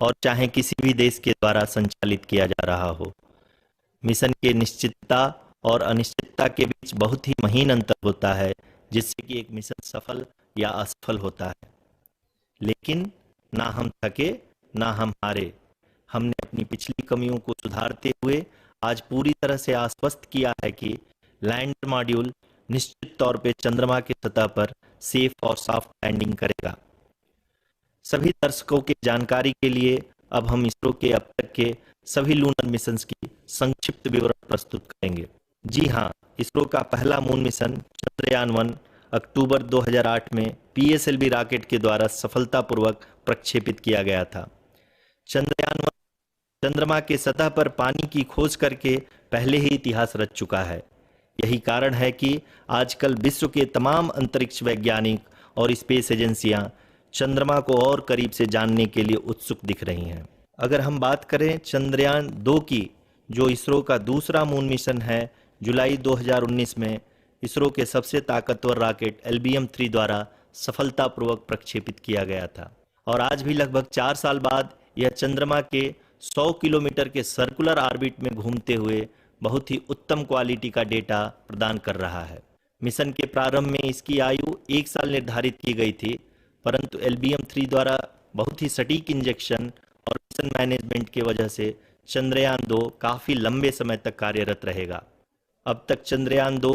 और चाहे किसी भी देश के द्वारा संचालित किया जा रहा हो। मिशन के निश्चितता और अनिश्चितता के बीच बहुत ही महीन अंतर होता है, जिससे कि एक मिशन सफल या असफल होता है। लेकिन ना हम थके, ना हम हारे। हमने अपनी पिछली कमियों को सुधारते हुए आज पूरी तरह से आश्वस्त किया है कि लैंडर मॉड्यूल निश्चित तौर पे चंद्रमा की सतह पर सेफ और सॉफ्ट लैंडिंग करेगा। सभी दर्शकों की जानकारी के लिए अब हम इसरो के अब तक के सभी लूनर मिशंस की संक्षिप्त विवरण प्रस्तुत करेंगे। जी हाँ, इसरो का पहला मून मिशन चंद्रयान-1 अक्टूबर 2008 में पीएसएलवी रॉकेट के द्वारा सफलतापूर्वक प्रक्षेपित किया गया था। चंद्रयान-1 चंद्रमा के सतह पर पानी की खोज करके पहले ही इतिहास रच चुका है। यही कारण है कि आजकल विश्व के तमाम अंतरिक्ष वैज्ञानिक और स्पेस एजेंसियां चंद्रमा को और करीब से जानने के लिए उत्सुक दिख रही हैं। अगर हम बात करें चंद्रयान 2 की, जो इसरो का दूसरा मून मिशन है, जुलाई 2019 में इसरो के सबसे ताकतवर रॉकेट LBM-3 द्वारा सफलतापूर्वक प्रक्षेपित किया गया था और आज भी लगभग 4 साल बाद यह चंद्रमा के 100 किलोमीटर के सर्कुलर ऑर्बिट में घूमते हुए बहुत ही उत्तम क्वालिटी का डेटा प्रदान कर रहा है। मिशन के प्रारंभ में इसकी आयु 1 साल निर्धारित की गई थी, परंतु LBM-3 द्वारा बहुत ही सटीक इंजेक्शन और मिशन मैनेजमेंट की वजह से चंद्रयान 2 काफ़ी लंबे समय तक कार्यरत रहेगा। अब तक चंद्रयान 2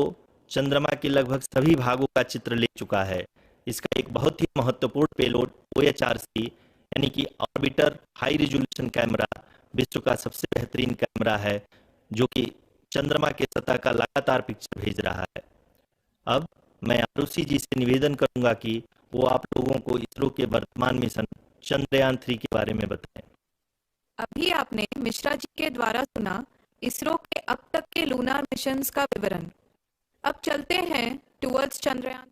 चंद्रमा के लगभग सभी भागों का चित्र ले चुका है। इसका एक बहुत ही महत्वपूर्ण पेलोड OHRC यानी कि ऑर्बिटर हाई रिजोल्यूशन कैमरा विश्व का सबसे बेहतरीन कैमरा है, जो कि चंद्रमा के सतह का लगातार पिक्चर भेज रहा है। अब मैं आरुषि जी से निवेदन करूंगा कि वो आप लोगों को इसरो के वर्तमान मिशन चंद्रयान 3 के बारे में बताएं। अभी आपने मिश्रा जी के द्वारा सुना इसरो के अब तक के लूनार मिशंस का विवरण। अब चलते हैं टुवर्ड्स चंद्रयान।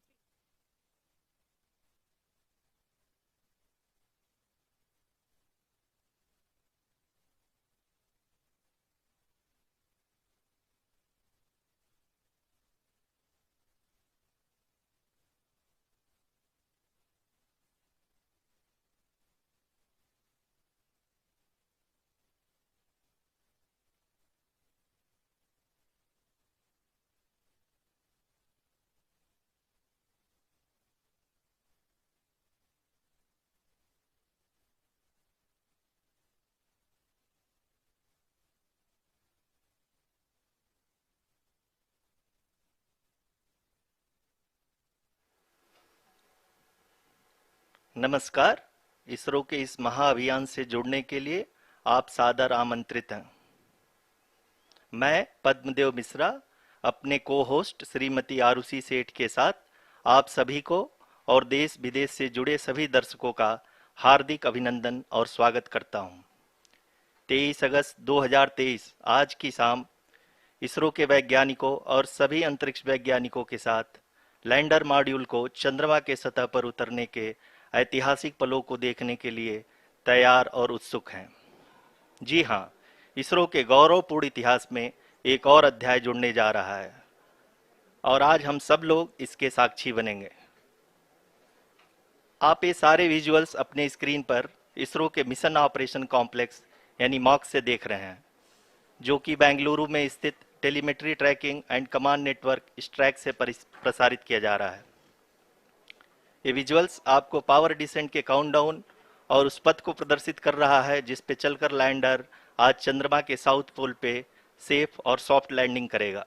नमस्कार। इसरो के इस महाअभियान से जुड़ने के लिए आप सादर आमंत्रित हैं। मैं पद्मदेव मिश्रा अपने को होस्ट श्रीमती आरुषि सेठ के साथ आप सभी को और देश विदेश से जुड़े सभी दर्शकों का हार्दिक अभिनंदन और स्वागत करता हूं। 23 अगस्त 2023 आज की शाम इसरो के वैज्ञानिकों और सभी अंतरिक्ष वैज्ञानिकों के साथ लैंडर मॉड्यूल को चंद्रमा के सतह पर उतरने के ऐतिहासिक पलों को देखने के लिए तैयार और उत्सुक हैं। जी हाँ, इसरो के गौरवपूर्ण इतिहास में एक और अध्याय जुड़ने जा रहा है और आज हम सब लोग इसके साक्षी बनेंगे। आप ये सारे विजुअल्स अपने स्क्रीन पर इसरो के मिशन ऑपरेशन कॉम्प्लेक्स यानी मॉक से देख रहे हैं, जो कि बेंगलुरु में स्थित telemetry tracking and command network ISTRAC से प्रसारित किया जा रहा है। ये विजुअल्स आपको पावर डिसेंट के काउंटडाउन और उस पथ को प्रदर्शित कर रहा है जिस पे चलकर लैंडर आज चंद्रमा के साउथ पोल पे सेफ और सॉफ्ट लैंडिंग करेगा।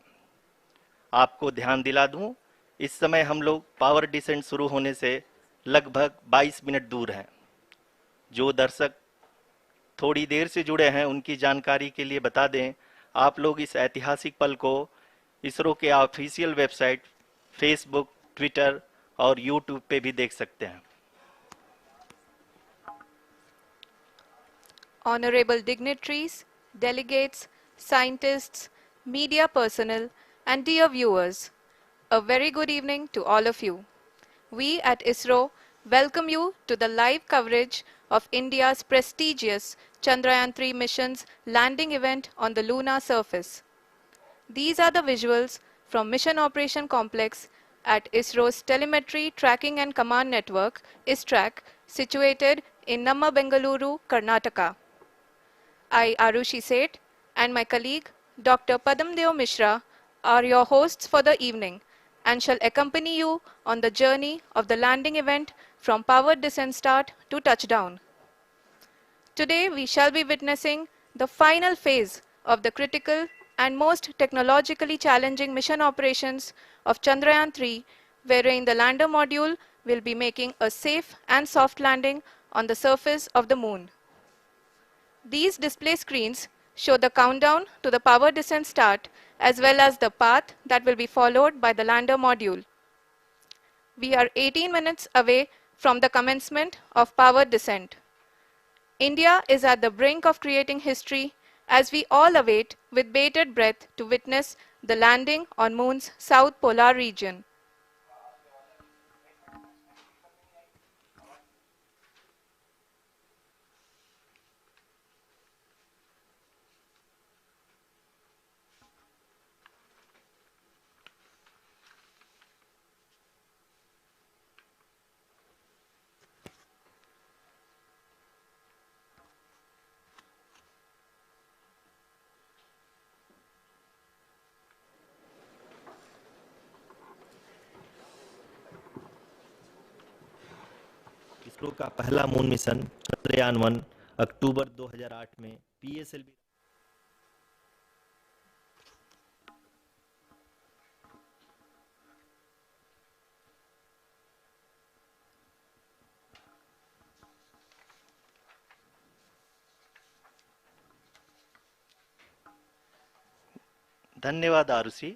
आपको ध्यान दिला दूं, इस समय हम लोग पावर डिसेंट शुरू होने से लगभग 22 मिनट दूर हैं। जो दर्शक थोड़ी देर से जुड़े हैं उनकी जानकारी के लिए बता दें, आप लोग इस ऐतिहासिक पल को इसरो के ऑफिशियल वेबसाइट, फेसबुक, ट्विटर और यूट्यूब पे भी देख सकते हैं। Honorable dignitaries, delegates, scientists, media personnel, and dear viewers, a very good evening to all of you. We at ISRO welcome you to the live coverage of India's prestigious Chandrayaan-3 mission's landing event on the lunar surface. These are the visuals from Mission Operation Complex at ISRO's Telemetry Tracking and Command Network, ISTRAC, situated in Namma Bengaluru, Karnataka. I, Arushi Seth, and my colleague, Dr. Padamdeo Mishra, are your hosts for the evening and shall accompany you on the journey of the landing event from powered descent start to touchdown. Today, we shall be witnessing the final phase of the critical and most technologically challenging mission operations of Chandrayaan-3, wherein the lander module will be making a safe and soft landing on the surface of the moon. These display screens show the countdown to the power descent start as well as the path that will be followed by the lander module. We are 18 minutes away from the commencement of power descent. India is at the brink of creating history as we all await with bated breath to witness the landing on Moon's south polar region. ISRO का पहला moon mission Chandrayaan one अक्टूबर 2008 में PSLV धन्यवाद आरुषि।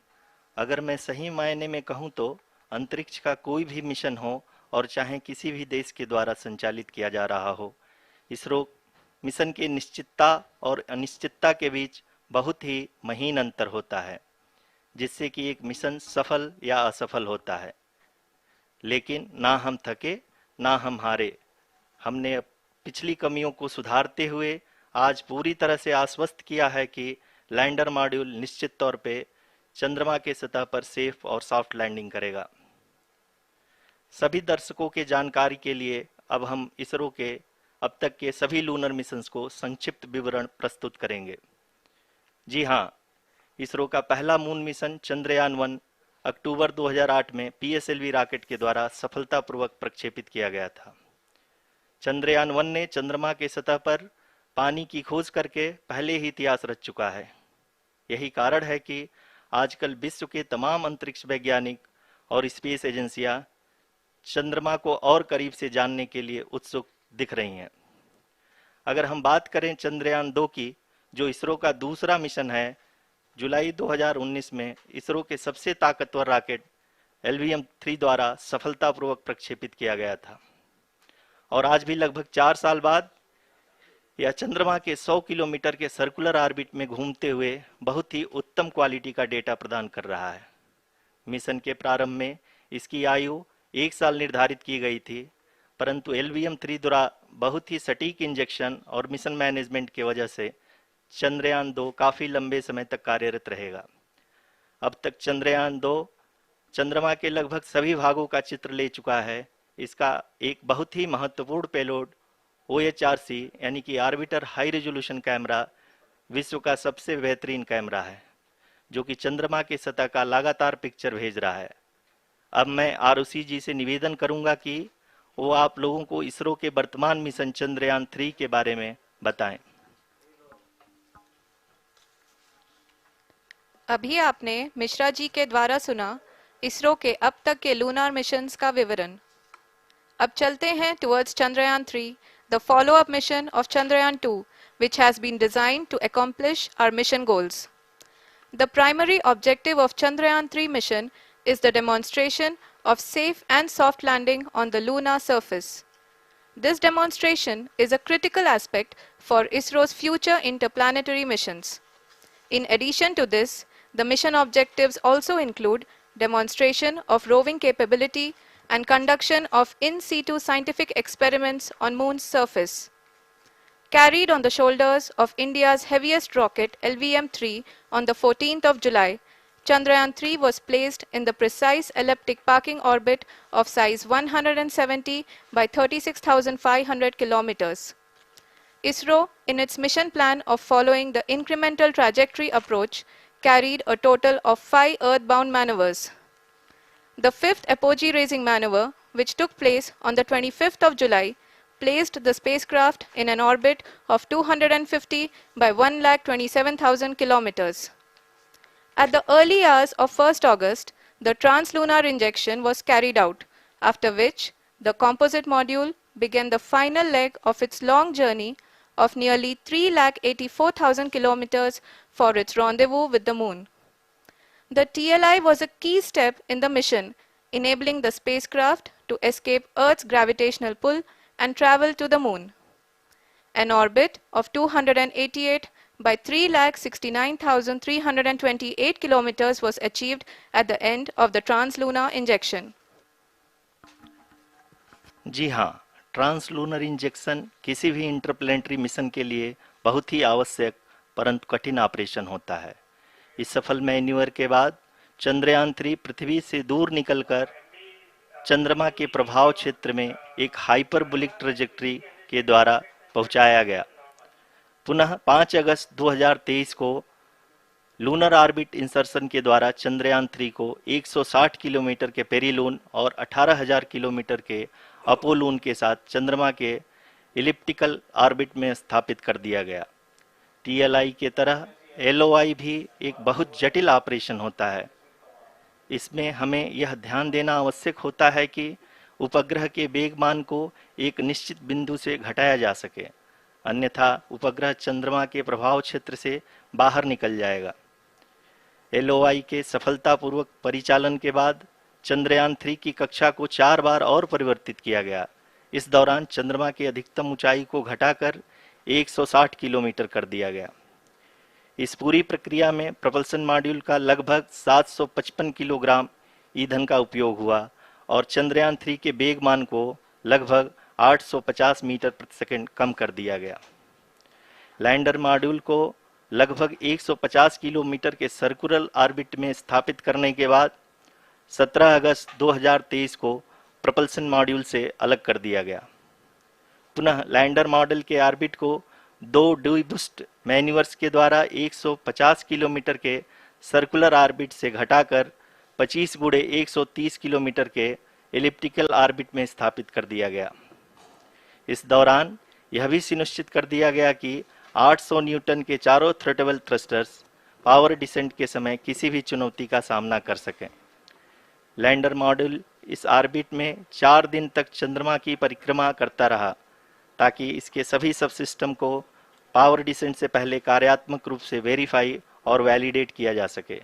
अगर मैं सही मायने में कहूं तो अंतरिक्ष का कोई भी मिशन हो और चाहे किसी भी देश के द्वारा संचालित किया जा रहा हो, इसरो मिशन की निश्चितता और अनिश्चितता के बीच बहुत ही महीन अंतर होता है, जिससे कि एक मिशन सफल या असफल होता है। लेकिन ना हम थके ना हम हारे। हमने पिछली कमियों को सुधारते हुए आज पूरी तरह से आश्वस्त किया है कि लैंडर मॉड्यूल निश्चित तौर पे चंद्रमा के सतह पर सेफ और सॉफ्ट लैंडिंग करेगा। सभी दर्शकों के जानकारी के लिए अब हम इसरो के अब तक के सभी लूनर मिशंस को संक्षिप्त विवरण प्रस्तुत करेंगे। जी हाँ, इसरो का पहला मून मिशन चंद्रयान-1 अक्टूबर 2008 में पीएसएलवी रॉकेट के द्वारा सफलतापूर्वक प्रक्षेपित किया गया था। चंद्रयान-1 ने चंद्रमा के सतह पर पानी की खोज करके पहले ही इतिहास रच चुका है। यही कारण है कि आजकल विश्व के तमाम अंतरिक्ष वैज्ञानिक और स्पेस एजेंसियां चंद्रमा को और करीब से जानने के लिए उत्सुक दिख रही हैं। अगर हम बात करें चंद्रयान-2 की, जो इसरो का दूसरा मिशन है, जुलाई 2019 में इसरो के सबसे ताकतवर रॉकेट LVM-3 द्वारा सफलतापूर्वक प्रक्षेपित किया गया था और आज भी लगभग 4 साल बाद यह चंद्रमा के 100 किलोमीटर के सर्कुलर ऑर्बिट में घूमते हुए बहुत ही उत्तम क्वालिटी का डेटा प्रदान कर रहा है। मिशन के प्रारंभ में इसकी आयु 1 साल निर्धारित की गई थी, परंतु LVM-3 द्वारा बहुत ही सटीक इंजेक्शन और मिशन मैनेजमेंट की वजह से चंद्रयान-2 काफी लंबे समय तक कार्यरत रहेगा। अब तक चंद्रयान-2 चंद्रमा के लगभग सभी भागों का चित्र ले चुका है। इसका एक बहुत ही महत्वपूर्ण पेलोड OHRC यानी कि ऑर्बिटर हाई रेजोल्यूशन कैमरा विश्व का सबसे बेहतरीन कैमरा है, जो कि चंद्रमा के सतह का लगातार पिक्चर भेज रहा है। अब मैं आरुषि जी से निवेदन करूंगा कि वो आप लोगों को इसरो के वर्तमान मिशन चंद्रयान-3 के बारे में बताएं। अभी आपने मिश्रा जी के द्वारा सुना इसरो के अब तक के लूनार मिशंस का विवरण। अब चलते हैं towards Chandrayaan-3, the follow-up mission of Chandrayaan-2, which has been designed to accomplish our mission goals. The primary objective of Chandrayaan-3 mission is the demonstration of safe and soft landing on the lunar surface. This demonstration is a critical aspect for ISRO's future interplanetary missions. In addition to this, the mission objectives also include demonstration of roving capability and conduction of in situ scientific experiments on Moon's surface. Carried on the shoulders of India's heaviest rocket LVM-3 on the 14th of July, Chandrayaan-3 was placed in the precise elliptic parking orbit of size 170 by 36,500 kilometers. ISRO, in its mission plan of following the incremental trajectory approach, carried a total of 5 earthbound maneuvers. The fifth apogee raising maneuver, which took place on the 25th of July, placed the spacecraft in an orbit of 250 by 1,27,000 kilometers. At the early hours of 1st August, the translunar injection was carried out, after which the composite module began the final leg of its long journey of nearly 3,84,000 kilometers for its rendezvous with the Moon. The TLI was a key step in the mission, enabling the spacecraft to escape Earth's gravitational pull and travel to the Moon. An orbit of 288 by 3,69,328 kilometers was achieved at the end of the translunar injection. जी हाँ, translunar injection किसी भी interplanetary mission के लिए बहुत ही आवश्यक परंतु कठिन operation होता है। इस सफल मैन्यूवर के बाद चंद्रयान-3 पृथ्वी से दूर निकलकर चंद्रमा के प्रभाव क्षेत्र में एक हाइपरबोलिक ट्रेजेक्टरी के द्वारा पहुंचाया गया। पुनः 5 अगस्त 2023 को लूनर ऑर्बिट इंसर्शन के द्वारा चंद्रयान-3 को 160 किलोमीटर के पेरिलून और 18,000 किलोमीटर के अपोलून के साथ चंद्रमा के इलिप्टिकल ऑर्बिट में स्थापित कर दिया गया। टीएलआई के तरह एलओआई भी एक बहुत जटिल ऑपरेशन होता है। इसमें हमें यह ध्यान देना आवश्यक होता है कि उपग्रह के वेगमान को एक निश्चित बिंदु से घटाया जा सके, अन्यथा उपग्रह चंद्रमा के प्रभाव क्षेत्र से बाहर निकल जाएगा। एलओआई के सफलतापूर्वक परिचालन के बाद चंद्रयान-3 की कक्षा को 4 बार और परिवर्तित किया गया। इस दौरान चंद्रमा की अधिकतम ऊंचाई को घटाकर 160 किलोमीटर कर दिया गया। इस पूरी प्रक्रिया में प्रपल्सन मॉड्यूल का लगभग 755 किलोग्राम ईंधन का उपयोग हुआ और चंद्रयान-3 के वेगमान को लगभग 850 मीटर प्रति सेकंड कम कर दिया गया। लैंडर मॉड्यूल को लगभग 150 किलोमीटर के सर्कुलर ऑर्बिट में स्थापित करने के बाद 17 अगस्त 2023 को प्रपल्सन मॉड्यूल से अलग कर दिया गया। पुनः लैंडर मॉडल के ऑर्बिट को 2 डीबूस्ट मैन्यूवर्स के द्वारा 150 किलोमीटर के सर्कुलर ऑर्बिट से घटाकर 25 गुणे 130 किलोमीटर के एलिप्टिकल ऑर्बिट में स्थापित कर दिया गया। इस दौरान यह भी सुनिश्चित कर दिया गया कि 800 न्यूटन के चारों थ्रोटेबल थ्रस्टर्स पावर डिसेंट के समय किसी भी चुनौती का सामना कर सकें। लैंडर मॉड्यूल इस ऑर्बिट में 4 दिन तक चंद्रमा की परिक्रमा करता रहा ताकि इसके सभी सबसिस्टम को पावर डिसेंट से पहले कार्यात्मक रूप से वेरीफाई और वैलिडेट किया जा सके।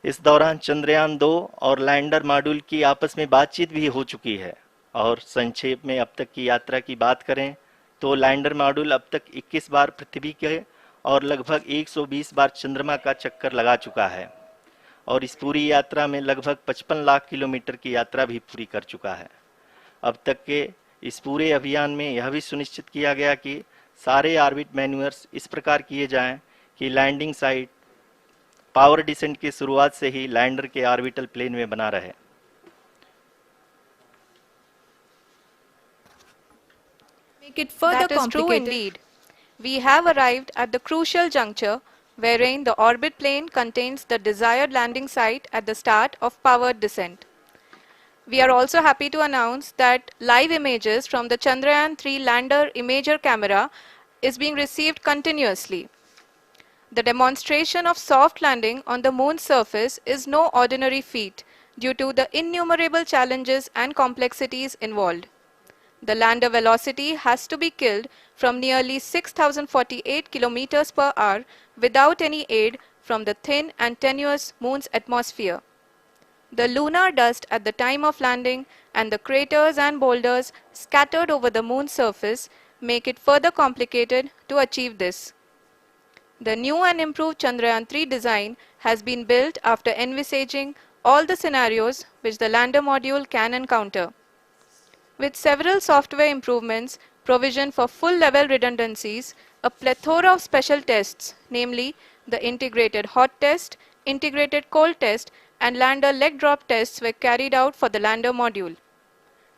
इस दौरान चंद्रयान-2 और लैंडर मॉड्यूल की आपस में बातचीत भी हो चुकी है। और संक्षेप में अब तक की यात्रा की बात करें तो लैंडर मॉड्यूल अब तक 21 बार पृथ्वी के और लगभग 120 बार चंद्रमा का चक्कर लगा चुका है और इस पूरी यात्रा में लगभग 55 लाख किलोमीटर की यात्रा भी पूरी कर चुका है। अब तक के इस पूरे अभियान में यह भी सुनिश्चित किया गया कि सारे ऑर्बिट मैन्यूवर्स इस प्रकार किए जाएं कि लैंडिंग साइट पावर डिसेंट की शुरुआत से ही लैंडर के ऑर्बिटल प्लेन में बना रहे। That is true indeed. We have arrived at the crucial juncture wherein the orbit plane contains the desired landing site at the start of powered descent. We are also happy to announce that live images from the Chandrayaan-3 lander imager camera is being received continuously. The demonstration of soft landing on the moon's surface is no ordinary feat due to the innumerable challenges and complexities involved. The lander velocity has to be killed from nearly 6,048 kilometers per hour without any aid from the thin and tenuous moon's atmosphere. The lunar dust at the time of landing and the craters and boulders scattered over the moon's surface make it further complicated to achieve this. The new and improved Chandrayaan-3 design has been built after envisaging all the scenarios which the lander module can encounter. With several software improvements, provision for full-level redundancies, a plethora of special tests, namely the integrated hot test, integrated cold test, and lander leg drop tests were carried out for the lander module.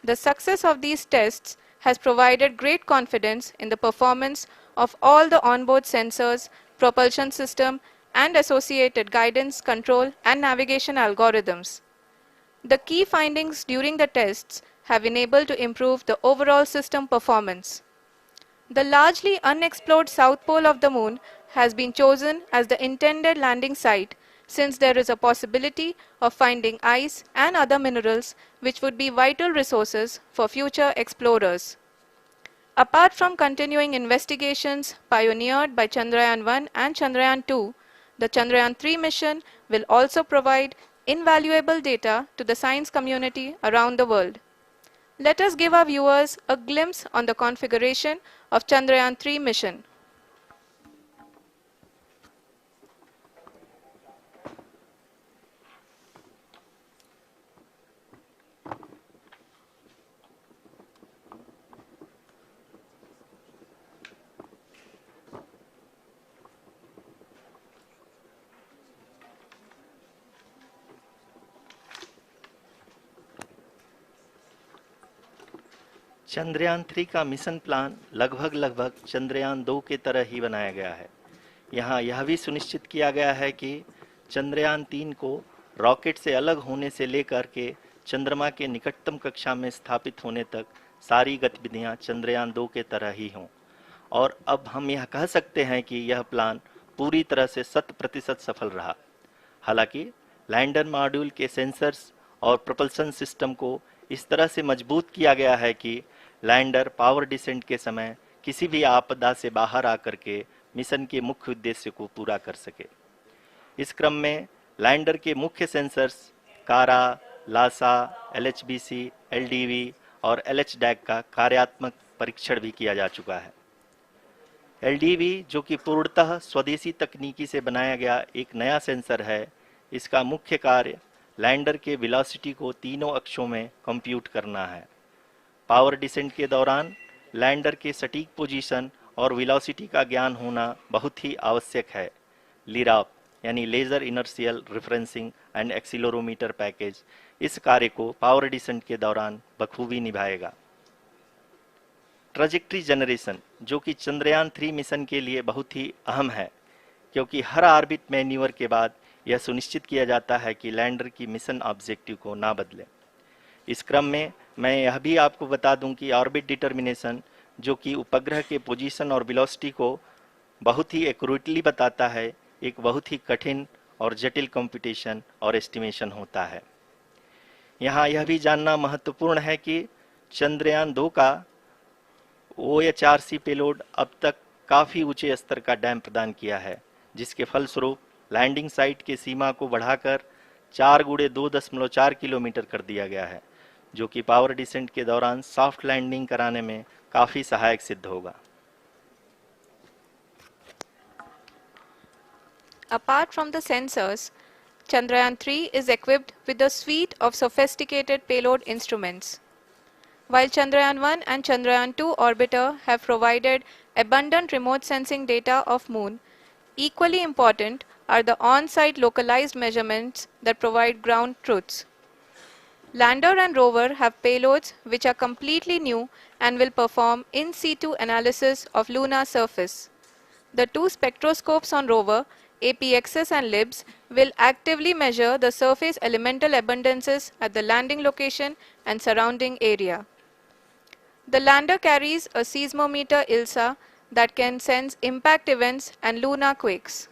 The success of these tests has provided great confidence in the performance of all the onboard sensors, propulsion system, and associated guidance, control, and navigation algorithms. The key findings during the tests have enabled to improve the overall system performance. The largely unexplored south pole of the moon has been chosen as the intended landing site since there is a possibility of finding ice and other minerals which would be vital resources for future explorers. Apart from continuing investigations pioneered by Chandrayaan-1 and Chandrayaan-2, the Chandrayaan-3 mission will also provide invaluable data to the science community around the world. Let us give our viewers a glimpse on the configuration of Chandrayaan-3 mission. Chandrayaan 3 का mission plan लगभग चंद्रयान 2 के तरह ही बनाया गया है। यहाँ यह भी सुनिश्चित किया गया है कि चंद्रयान 3 को रॉकेट से अलग होने से लेकर के चंद्रमा के निकटतम कक्षा में स्थापित होने तक सारी गतिविधियां चंद्रयान 2 के तरह ही हों। और अब हम यह कह सकते हैं कि यह प्लान पूरी तरह से 100% सफल रहा। हालांकि लैंडर मॉड्यूल के सेंसर्स और प्रोपल्शन सिस्टम को इस तरह से मजबूत किया गया है कि लैंडर पावर डिसेंट के समय किसी भी आपदा से बाहर आकर के मिशन के मुख्य उद्देश्य को पूरा कर सके। इस क्रम में लैंडर के मुख्य सेंसर्स कारा, लासा, LHBC, LDV और LHDAC का कार्यात्मक परीक्षण भी किया जा चुका है। LDV जो कि पूर्णतः स्वदेशी तकनीकी से बनाया गया एक नया सेंसर है, इसका मुख्य कार्य लैंडर के वेलोसिटी को तीनों अक्षों में कंप्यूट करना है। पावर डिसेंट के दौरान लैंडर के सटीक पोजीशन और वेलोसिटी का ज्ञान होना बहुत ही आवश्यक है। लिराप यानी laser inertial referencing and accelerometer package इस कार्य को पावर डिसेंट के दौरान बखूबी निभाएगा। ट्रैजेक्टरी जनरेशन जो कि चंद्रयान 3 मिशन के लिए बहुत ही अहम है, क्योंकि हर ऑर्बिट मैन्यूवर के बाद यह सुनिश्चित किया जाता है कि लैंडर की मिशन ऑब्जेक्टिव को ना बदले। इस क्रम में मैं यह भी आपको बता दूं कि ऑर्बिट डिटर्मिनेशन जो कि उपग्रह के पोजीशन और वेलोसिटी को बहुत ही एक्यूरेटली बताता है, एक बहुत ही कठिन और जटिल कंप्यूटेशन और एस्टिमेशन होता है। यहाँ यह भी जानना महत्वपूर्ण है कि चंद्रयान 2 का OHRC पेलोड अब तक काफ़ी ऊंचे स्तर का डैम प्रदान किया है, जिसके फलस्वरूप लैंडिंग साइट की सीमा को बढ़ाकर 4 × 2.4 किलोमीटर कर दिया गया है, जो कि पावर डिसेंट के दौरान सॉफ्ट लैंडिंग कराने में काफ़ी सहायक सिद्ध होगा। Apart from the sensors, Chandrayaan-3 is equipped with a suite of sophisticated payload instruments. While Chandrayaan-1 and Chandrayaan-2 orbiter have provided abundant remote sensing data of Moon, equally important are the on-site localized measurements that provide ground truths. Lander and rover have payloads which are completely new and will perform in situ analysis of lunar surface. The two spectroscopes on rover, APXS and LIBS, will actively measure the surface elemental abundances at the landing location and surrounding area. The lander carries a seismometer ILSA that can sense impact events and lunar quakes.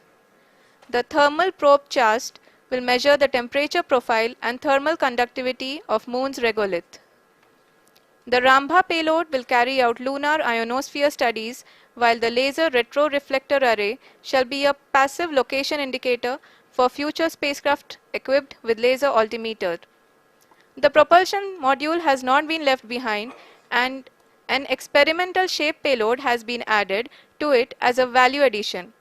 The thermal probe CHAST will measure the temperature profile and thermal conductivity of Moon's regolith. The Rambha payload will carry out lunar ionosphere studies, while the laser retroreflector array shall be a passive location indicator for future spacecraft equipped with laser altimeter. The propulsion module has not been left behind, and an experimental shape payload has been added to it as a value addition.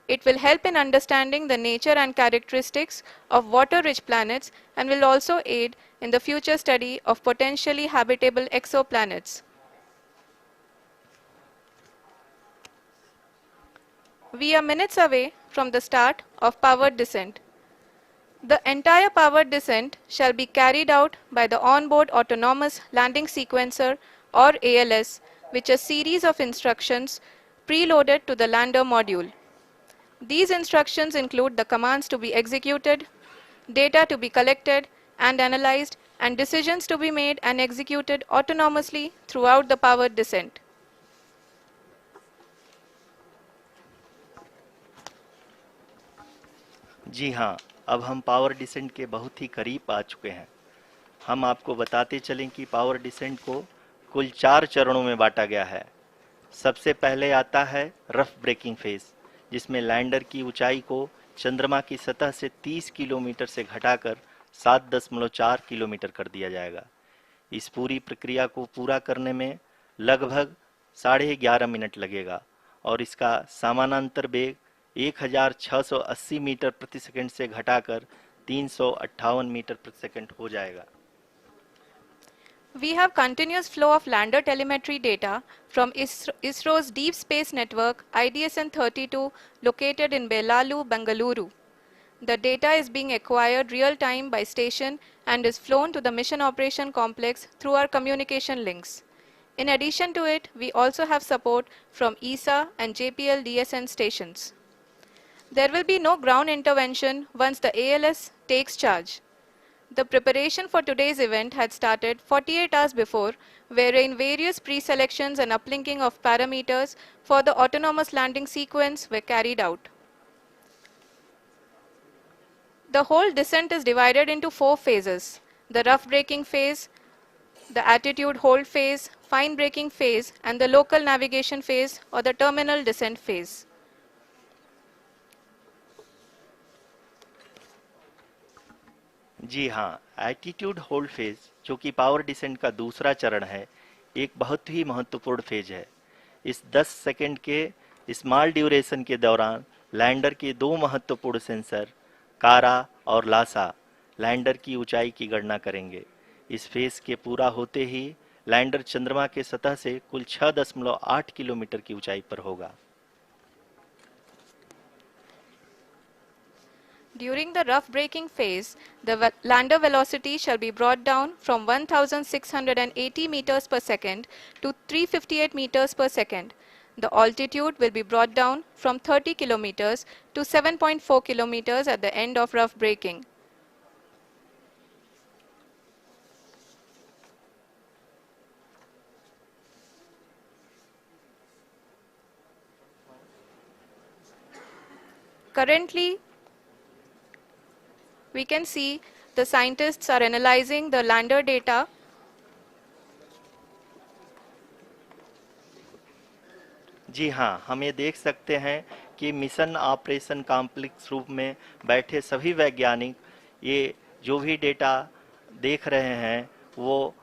It will help in understanding the nature and characteristics of water-rich planets and will also aid in the future study of potentially habitable exoplanets. We are minutes away from the start of powered descent. The entire powered descent shall be carried out by the onboard autonomous landing sequencer or ALS, which is a series of instructions preloaded to the lander module. These instructions include the commands to be executed, data to be collected and analyzed, and decisions to be made and executed autonomously throughout the powered descent. जी हाँ, अब हम power descent के बहुत ही करीब आ चुके हैं। हम आपको बताते चलें कि पावर डिसेंट को कुल 4 चरणों में बांटा गया है। सबसे पहले आता है रफ ब्रेकिंग फेज, जिसमें लैंडर की ऊंचाई को चंद्रमा की सतह से 30 किलोमीटर से घटाकर 7.4 किलोमीटर कर दिया जाएगा। इस पूरी प्रक्रिया को पूरा करने में लगभग 11.5 मिनट लगेगा और इसका समानांतर वेग 1680 मीटर प्रति सेकंड से घटाकर 358 मीटर प्रति सेकंड हो जाएगा। We have continuous flow of lander telemetry data from ISRO's Deep Space Network IDSN-32 located in Belalu, Bengaluru. The data is being acquired real-time by station and is flown to the Mission Operation Complex through our communication links. In addition to it, we also have support from ESA and JPL DSN stations. There will be no ground intervention once the ALS takes charge. The preparation for today's event had started 48 hours before, wherein various pre-selections and uplinking of parameters for the autonomous landing sequence were carried out. The whole descent is divided into 4 phases: the rough braking phase, the attitude hold phase, fine braking phase, and the local navigation phase or the terminal descent phase. जी हाँ, attitude hold phase, जो कि power descent का दूसरा चरण है, एक बहुत ही महत्वपूर्ण फेज है। इस 10 सेकंड के स्मॉल ड्यूरेशन के दौरान लैंडर के 2 महत्वपूर्ण सेंसर कारा और लासा लैंडर की ऊंचाई की गणना करेंगे। इस फेज के पूरा होते ही लैंडर चंद्रमा के सतह से कुल 6.8 किलोमीटर की ऊंचाई पर होगा। During the rough braking phase, the lander velocity shall be brought down from 1680 meters per second to 358 meters per second. The altitude will be brought down from 30 kilometers to 7.4 kilometers at the end of rough braking. Currently, we can see the scientists are analyzing the lander data. जी हाँ, हम ये देख सकते हैं कि mission operation complex रूप में बैठे सभी वैज्ञानिक ये जो भी डेटा देख रहे हैं वो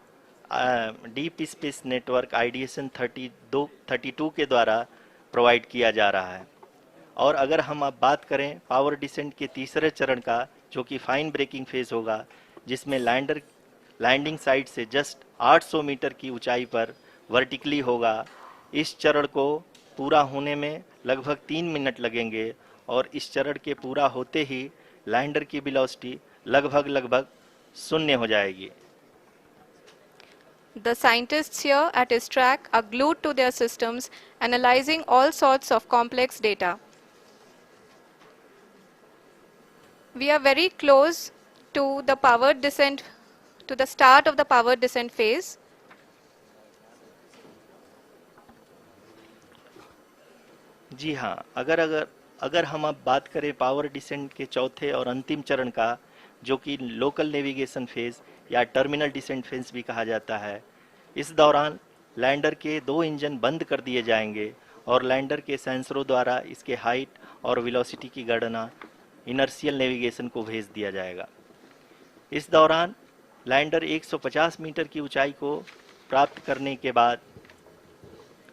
डीप स्पेस नेटवर्क IDSN 32 के द्वारा प्रोवाइड किया जा रहा है। और अगर हम अब बात करें पावर डिसेंट के तीसरे चरण का, जो कि फाइन ब्रेकिंग फेज होगा, जिसमें लैंडर लैंडिंग साइट से जस्ट 800 मीटर की ऊंचाई पर वर्टिकली होगा। इस चरण को पूरा होने में लगभग 3 मिनट लगेंगे और इस चरण के पूरा होते ही लैंडर की वेलोसिटी लगभग 0 हो जाएगी। The scientists here at ISTRAC are glued to their systems, analyzing all sorts of complex data. We are very close to the powered descent, to the start of the powered descent phase. जी हाँ, अगर हम अब बात करें power descent के चौथे और अंतिम चरण का, जो कि लोकल नेविगेशन फेज या टर्मिनल डिसेंट फेज भी कहा जाता है, इस दौरान लैंडर के 2 इंजन बंद कर दिए जाएंगे और लैंडर के सेंसरों द्वारा इसके हाइट और वेलोसिटी की गणना इनर्शियल नेविगेशन को भेज दिया जाएगा। इस दौरान लैंडर 150 मीटर की ऊंचाई को प्राप्त करने के बाद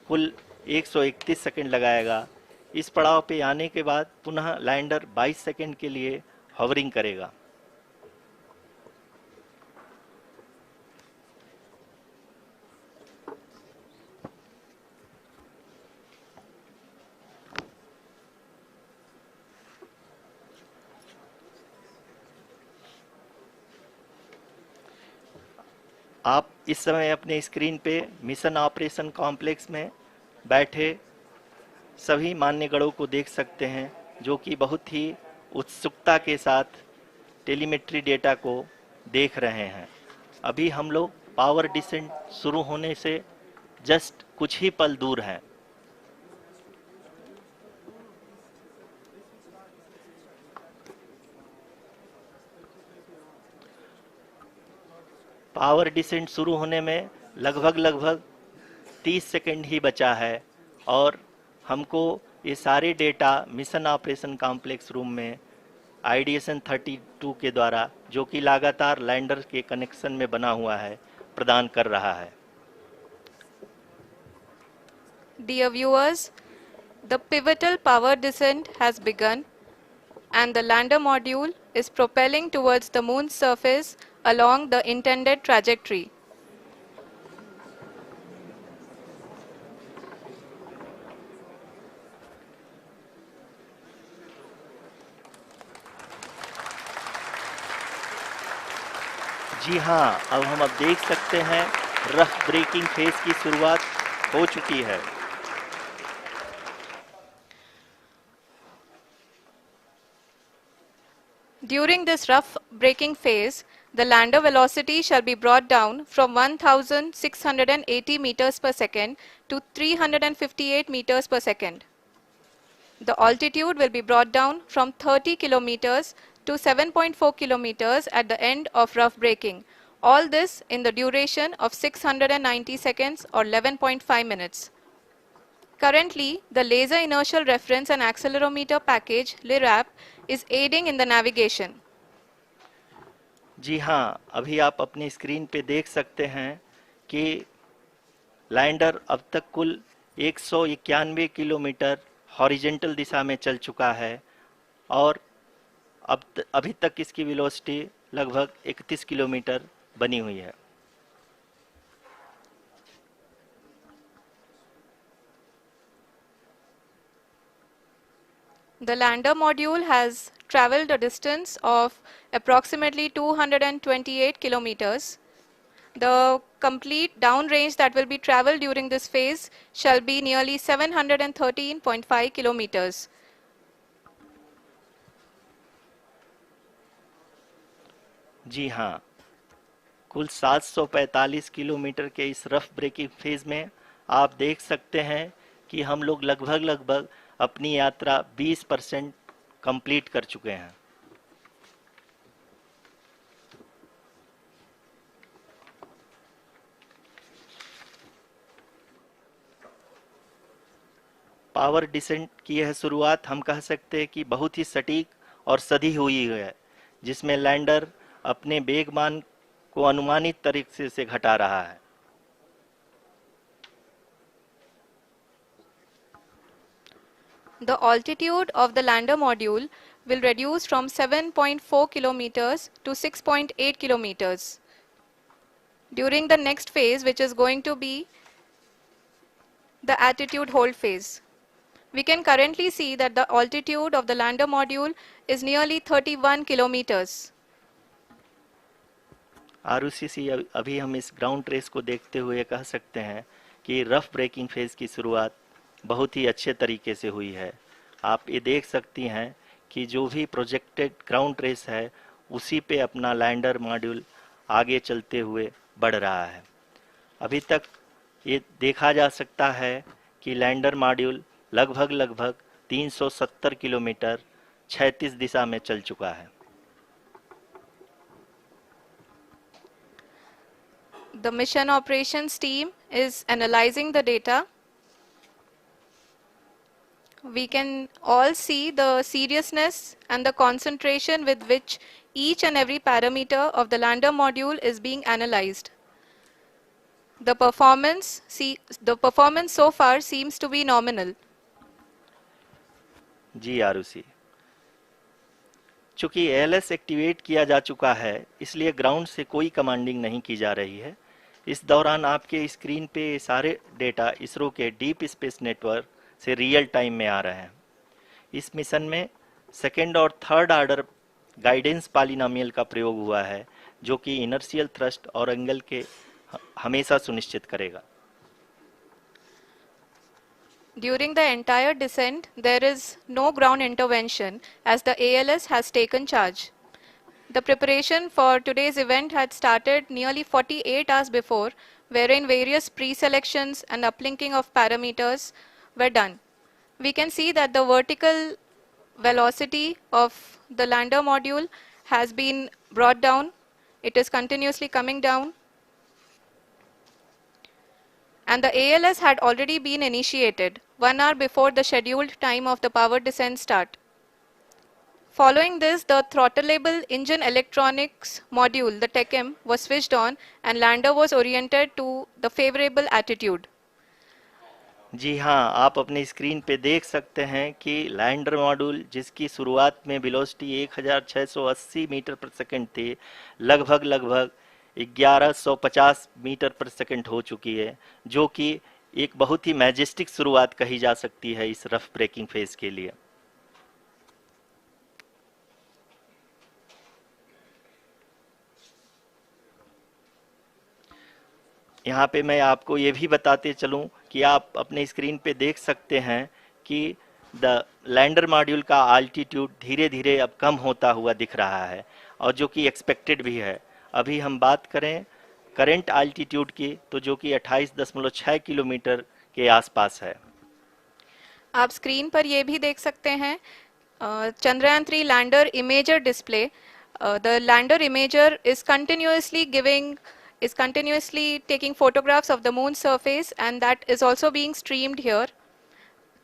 कुल 131 सेकंड लगाएगा। इस पड़ाव पे आने के बाद पुनः लैंडर 22 सेकंड के लिए हवरिंग करेगा। इस समय अपने स्क्रीन पे मिशन ऑपरेशन कॉम्प्लेक्स में बैठे सभी मान्यगणों को देख सकते हैं, जो कि बहुत ही उत्सुकता के साथ टेलीमेट्री डेटा को देख रहे हैं। अभी हम लोग पावर डिसेंट शुरू होने से जस्ट कुछ ही पल दूर हैं। पावर डिसेंट शुरू होने में लगभग 30 सेकंड ही बचा है और हमको ये सारे data mission operation complex room में आईडीएसएन 32 के द्वारा, जो कि लगातार लैंडर के कनेक्शन में बना हुआ है, प्रदान कर रहा है। Dear viewers, the pivotal power descent has begun and the lander module is propelling towards the moon's surface along the intended trajectory. जी हाँ, अब देख सकते हैं रफ ब्रेकिंग फेज की शुरुआत हो चुकी है। During this rough braking phase, the lander velocity shall be brought down from 1680 meters per second to 358 meters per second. The altitude will be brought down from 30 kilometers to 7.4 kilometers at the end of rough braking. All this in the duration of 690 seconds or 11.5 minutes. Currently, the Laser Inertial Reference and Accelerometer package (LIRAP) is aiding in the navigation. जी हाँ, अभी आप अपनी screen पे देख सकते हैं कि lander अब तक कुल 191 किलोमीटर हॉरिजेंटल दिशा में चल चुका है और अभी तक इसकी वेलोसिटी लगभग 31 किलोमीटर बनी हुई है। The lander module has traveled a distance of approximately 228 kilometers. The complete downrange that will be traveled during this phase shall be nearly 713.5 kilometers. जी हाँ, कुल 745 किलोमीटर के इस रफ ब्रेकिंग फेज में आप देख सकते हैं कि हम लोग लगभग अपनी यात्रा 20% कंप्लीट कर चुके हैं। पावर डिसेंट की यह शुरुआत हम कह सकते हैं कि बहुत ही सटीक और सधी हुई है, जिसमें लैंडर अपने वेगमान को अनुमानित तरीके से घटा रहा है। The altitude of the lander module will reduce from 7.4 kilometers to 6.8 kilometers. During the next phase, which is going to be the attitude hold phase, we can currently see that the altitude of the lander module is nearly 31 kilometers. Arushi, अभी हम इस ground trace को देखते हुए कह सकते हैं कि रफ ब्रेकिंग फेज की शुरुआत बहुत ही अच्छे तरीके से हुई है। आप ये देख सकती हैं कि जो भी प्रोजेक्टेड ग्राउंड ट्रेस है उसी पे अपना लैंडर मॉड्यूल आगे चलते हुए बढ़ रहा है। अभी तक ये देखा जा सकता है कि लैंडर मॉड्यूल लगभग 370 किलोमीटर क्षैतिज दिशा में चल चुका है। The mission operations team is analyzing the data. We can all see the seriousness and the concentration with which each and every parameter of the lander module is being analyzed. The performance so far seems to be nominal. जी आरुषि, चूंकि ALS activate किया जा चुका है, इसलिए ground से कोई commanding नहीं की जा रही है। इस दौरान आपके स्क्रीन पे सारे डेटा इसरो के डीप स्पेस नेटवर्क से रियल टाइम में आ रहे हैं। इस मिशन में सेकेंड और थर्ड ऑर्डर गाइडेंस पॉलिनोमियल का प्रयोग हुआ है, जो कि इनर्शियल थ्रस्ट और एंगल के हमेशा सुनिश्चित करेगा। During the entire descent, there is no ground intervention as the ALS has taken charge. The preparation for today's event had started nearly 48 hours before, wherein various pre-selections and uplinking of parameters were done. We can see that the vertical velocity of the lander module has been brought down. It is continuously coming down. And the ALS had already been initiated 1 hour before the scheduled time of the power descent start. Following this, the throttleable engine electronics module, the TECM, was switched on and lander was oriented to the favorable attitude. जी हाँ, आप अपनी screen पे देख सकते हैं कि lander module जिसकी शुरुआत में वेलोसिटी 1680 मीटर पर सेकंड थी, लगभग 1150 मीटर पर सेकंड हो चुकी है, जो कि एक बहुत ही मैजेस्टिक शुरुआत कही जा सकती है इस रफ ब्रेकिंग फेज के लिए। यहाँ पे मैं आपको ये भी बताते चलूँ कि आप अपने स्क्रीन पे देख सकते हैं कि द लैंडर मॉड्यूल का आल्टीट्यूड धीरे धीरे अब कम होता हुआ दिख रहा है, और जो कि एक्सपेक्टेड भी है। अभी हम बात करें करंट आल्टीट्यूड की, तो जो कि 28.6 किलोमीटर के आसपास है। आप स्क्रीन पर ये भी देख सकते हैं Chandrayaan 3 lander imager display. The lander imager is continuously taking photographs of the moon's surface, and that is also being streamed here.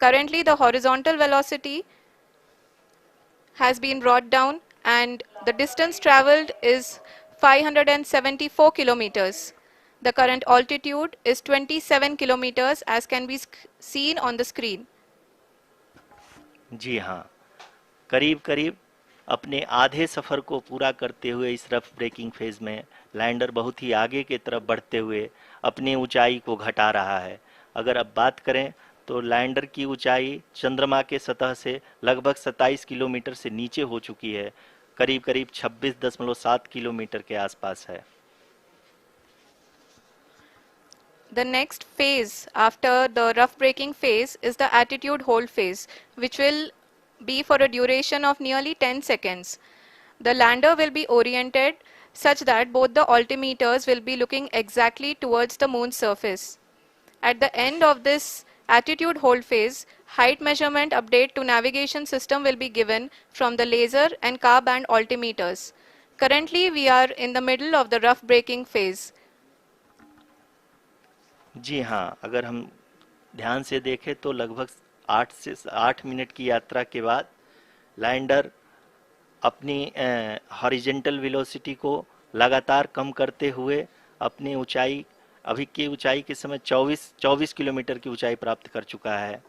Currently the horizontal velocity has been brought down and the distance traveled is 574 kilometers. The current altitude is 27 kilometers as can be seen on the screen. जी हाँ, करीब करीब अपने आधे सफ़र को पूरा करते हुए इस रफ ब्रेकिंग फेज में लैंडर बहुत ही आगे की तरफ बढ़ते हुए अपनी ऊंचाई को घटा रहा है। अगर अब बात करें तो लैंडर की ऊंचाई चंद्रमा के सतह से लगभग 27 किलोमीटर से नीचे हो चुकी है, करीब करीब 26.7 किलोमीटर के आसपास है। The next phase after the rough braking phase is the attitude hold phase, which will be for a duration of nearly 10 seconds. The lander will be oriented such that both the altimeters will be looking exactly towards the moon's surface. At the end of this attitude hold phase, height measurement update to navigation system will be given from the laser and car band altimeters. Currently, we are in the middle of the rough braking phase. जी हाँ, अगर हम ध्यान से देखें तो लगभग 8 minute की यात्रा के बाद लैंडर अपनी हॉरिजेंटल वेलोसिटी को लगातार कम करते हुए अपनी ऊंचाई, अभी की ऊंचाई के समय 24 किलोमीटर की ऊंचाई प्राप्त कर चुका है।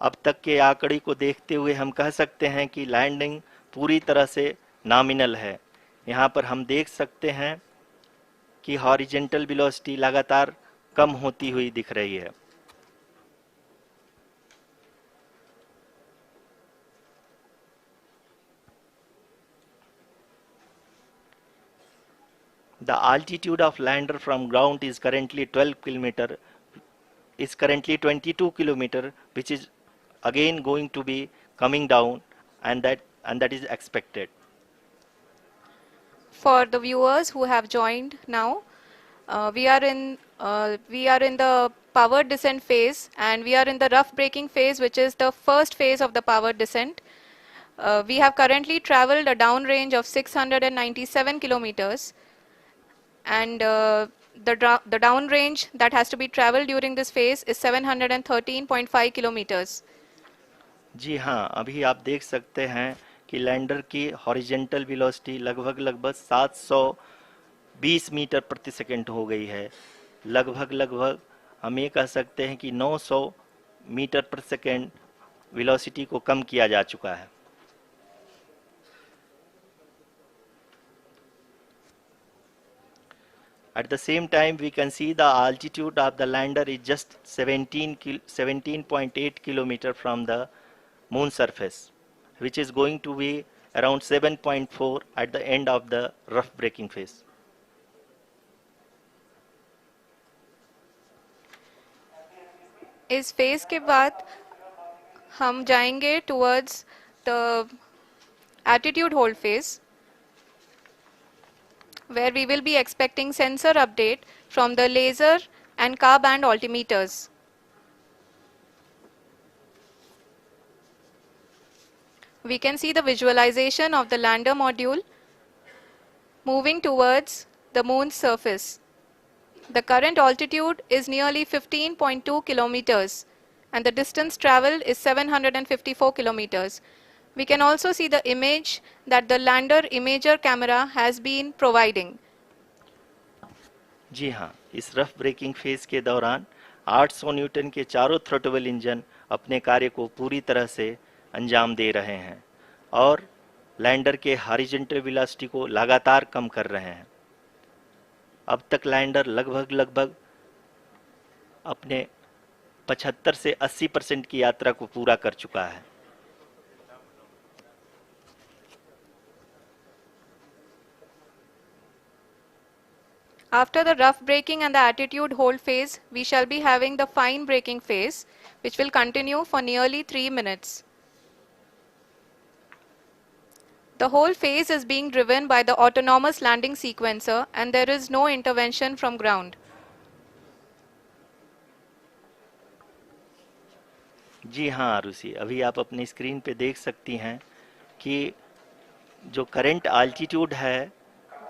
अब तक के आंकड़े को देखते हुए हम कह सकते हैं कि लैंडिंग पूरी तरह से नॉमिनल है। यहाँ पर हम देख सकते हैं कि हॉरिजेंटल वेलोसिटी लगातार कम होती हुई दिख रही है। The altitude of lander from ground is currently 22 kilometer, which is again going to be coming down, and that is expected. For the viewers who have joined now, we are in the power descent phase, and we are in the rough braking phase, which is the first phase of the power descent. We have currently traveled a downrange of 697 kilometers, and the downrange that has to be traveled during this phase is 713.5 kilometers. जी हाँ, अभी आप देख सकते हैं कि lander की horizontal velocity लगभग 720 metre प्रति सेकंड हो गई है। लगभग हम ये कह सकते हैं कि 900 मीटर प्रति सेकंड वेलोसिटी को कम किया जा चुका है। At the same time, we can see the altitude of the lander is just 17.8 kilometer from the moon surface, which is going to be around 7.4 at the end of the rough braking phase. इस phase के बाद हम जाएंगे towards the attitude hold phase, where we will be expecting sensor update from the laser and car band altimeters. We can see the visualization of the lander module moving towards the moon's surface. The current altitude is nearly 15.2 kilometers and the distance traveled is 754 kilometers. We can also see the image that the lander imager camera has been providing. जी हाँ, इस rough breaking phase के दौरान 800 Newton के चारों throttle engine अपने कार्य को पूरी तरह से अंजाम दे रहे हैं और लैंडर के हॉरिजॉन्टल वेलोसिटी को लगातार कम कर रहे हैं। अब तक लैंडर लगभग अपने 75 से 80% की यात्रा को पूरा कर चुका है। After the rough braking and the attitude hold phase, we shall be having the fine braking phase, which will continue for nearly 3 minutes. The whole phase is being driven by the autonomous landing sequencer and there is no intervention from ground. जी हाँ आरुषि, अभी आप अपनी screen पे देख सकती हैं कि जो करंट आल्टीट्यूड है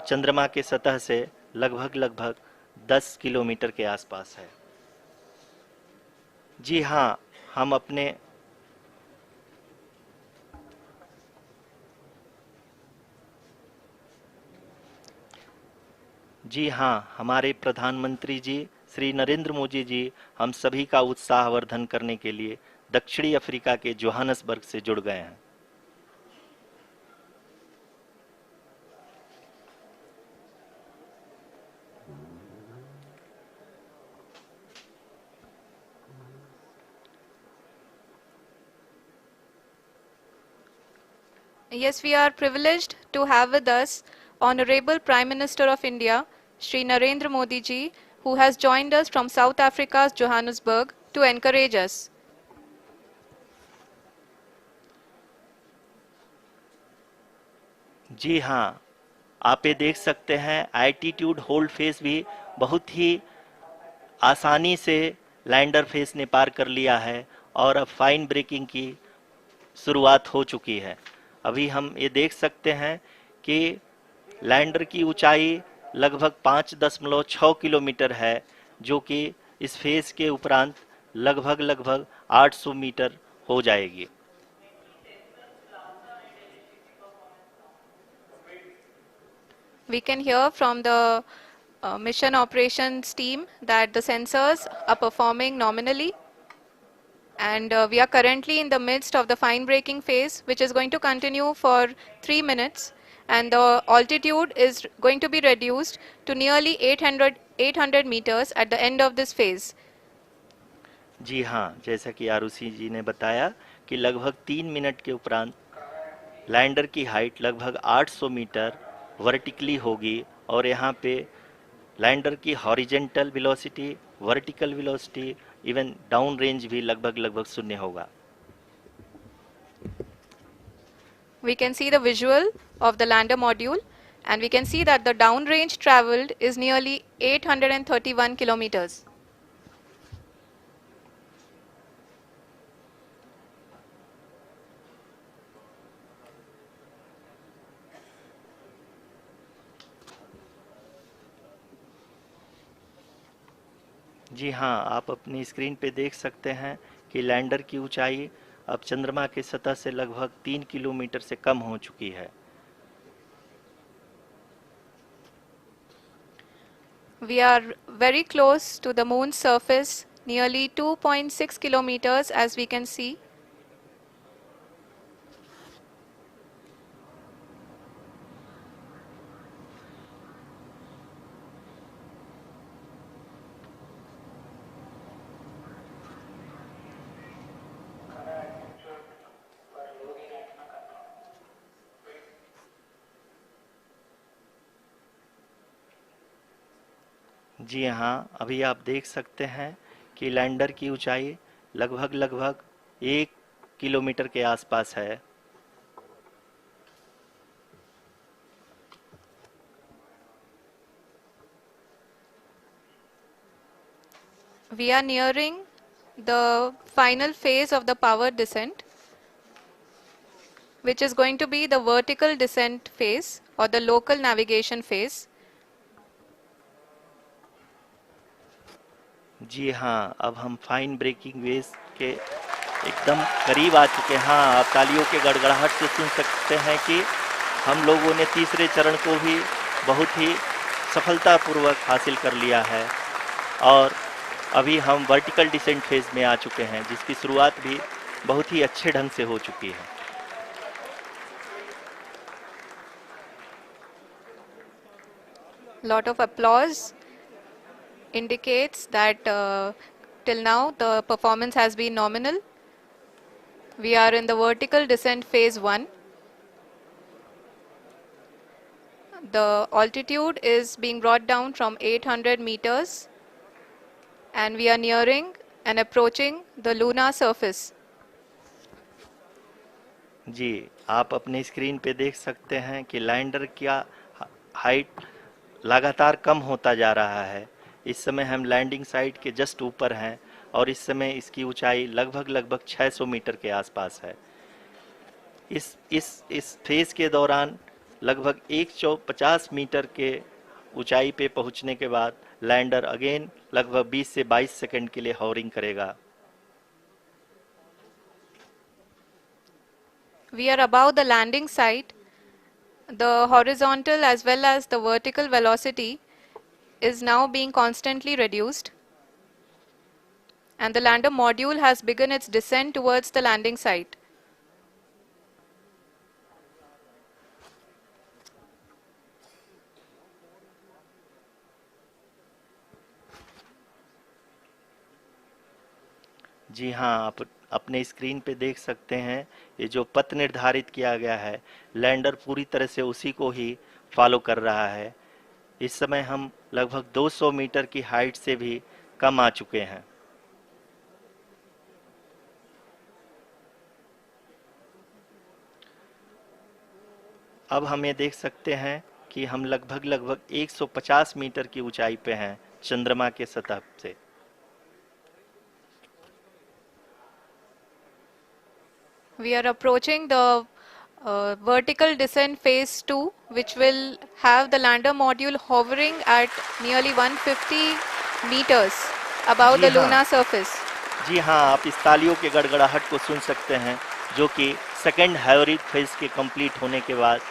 चंद्रमा के सतह से लगभग 10 किलोमीटर के आसपास है। जी हाँ, हमारे प्रधानमंत्री जी श्री नरेंद्र मोदी जी हम सभी का उत्साहवर्धन करने के लिए दक्षिणी अफ्रीका के जोहानसबर्ग से जुड़ गए हैं। Yes, we are privileged to have with us Honorable Prime Minister of India, Shri Narendra Modi ji, who has joined us from South Africa's Johannesburg to encourage us. जी हाँ, आप ये देख सकते हैं एल्टीट्यूड होल्ड फेज भी बहुत ही आसानी से लैंडर फेज ने पार कर लिया है और अब फाइन ब्रेकिंग की शुरुआत हो चुकी है। अभी हम ये देख सकते हैं कि लैंडर की ऊंचाई लगभग 5.6 किलोमीटर है, जो कि इस फेज के उपरांत लगभग 800 मीटर हो जाएगी। We can hear from the mission operations team that the sensors are performing nominally, and we are currently in the midst of the fine braking phase, which is going to continue for 3 minutes, and the altitude is going to be reduced to nearly 800 meters at the end of this phase. जी हाँ, जैसा कि आरुषि जी ने बताया कि लगभग 3 minute के उपरांत lander की हाइट लगभग 800 मीटर वर्टिकली होगी और यहाँ पे लैंडर की horizontal velocity, vertical velocity, even down range भी लगभग शून्य होगा। We can see the visual of the lander module and we can see that the down range traveled is nearly 831 kilometers. जी हाँ, आप अपनी स्क्रीन पे देख सकते हैं कि लैंडर की ऊंचाई अब चंद्रमा की सतह से लगभग 3 किलोमीटर से कम हो चुकी है। We are very close to the moon's surface, nearly 2.6 kilometers as we can see. जी हाँ, अभी आप देख सकते हैं कि लैंडर की ऊंचाई लगभग लगभग 1 किलोमीटर के आसपास है। We are nearing the final phase of the power descent, which is going to be the vertical descent phase or the local navigation phase. जी हाँ, अब हम फाइन ब्रेकिंग वेव्स के एकदम करीब आ चुके हैं। हाँ, आप तालियों के गड़गड़ाहट से सुन सकते हैं कि हम लोगों ने तीसरे चरण को भी बहुत ही सफलतापूर्वक हासिल कर लिया है और अभी हम वर्टिकल डिसेंट फेज में आ चुके हैं, जिसकी शुरुआत भी बहुत ही अच्छे ढंग से हो चुकी है। Lot of applause indicates that till now the performance has been nominal. We are in the vertical descent phase 1. The altitude is being brought down from 800 meters and we are nearing and approaching the lunar surface. जी, आप अपने screen पे देख सकते हैं कि lander का height लगातार कम होता जा रहा है। इस समय हम लैंडिंग साइट के जस्ट ऊपर हैं और इस समय इसकी ऊंचाई लगभग लगभग 600 मीटर के आसपास है। इस फेज के दौरान लगभग 150 मीटर के ऊंचाई पे पहुंचने के बाद लैंडर अगेन लगभग 20 से 22 सेकंड के लिए हॉवरिंग करेगा। We are above the landing site. The horizontal as well as the vertical velocity is now being constantly reduced. And the lander module has begun its descent towards the landing site. जी हाँ, आप अपने screen पे देख सकते हैं ये जो पथ निर्धारित किया गया है, लैंडर पूरी तरह से उसी को ही फॉलो कर रहा है। इस समय हम लगभग 200 मीटर की हाइट से भी कम आ चुके हैं। अब हम ये देख सकते हैं कि हम लगभग लगभग 150 मीटर की ऊंचाई पे हैं चंद्रमा के सतह से। We are approaching the vertical descent phase 2, which will have the lander module hovering at nearly 150 meters above ji the हाँ, lunar surface. जी हाँ, आप इस तालियों के गड़गड़ाहट को सुन सकते हैं, जो कि सेकेंड हैवरिक फेज के कंप्लीट होने के बाद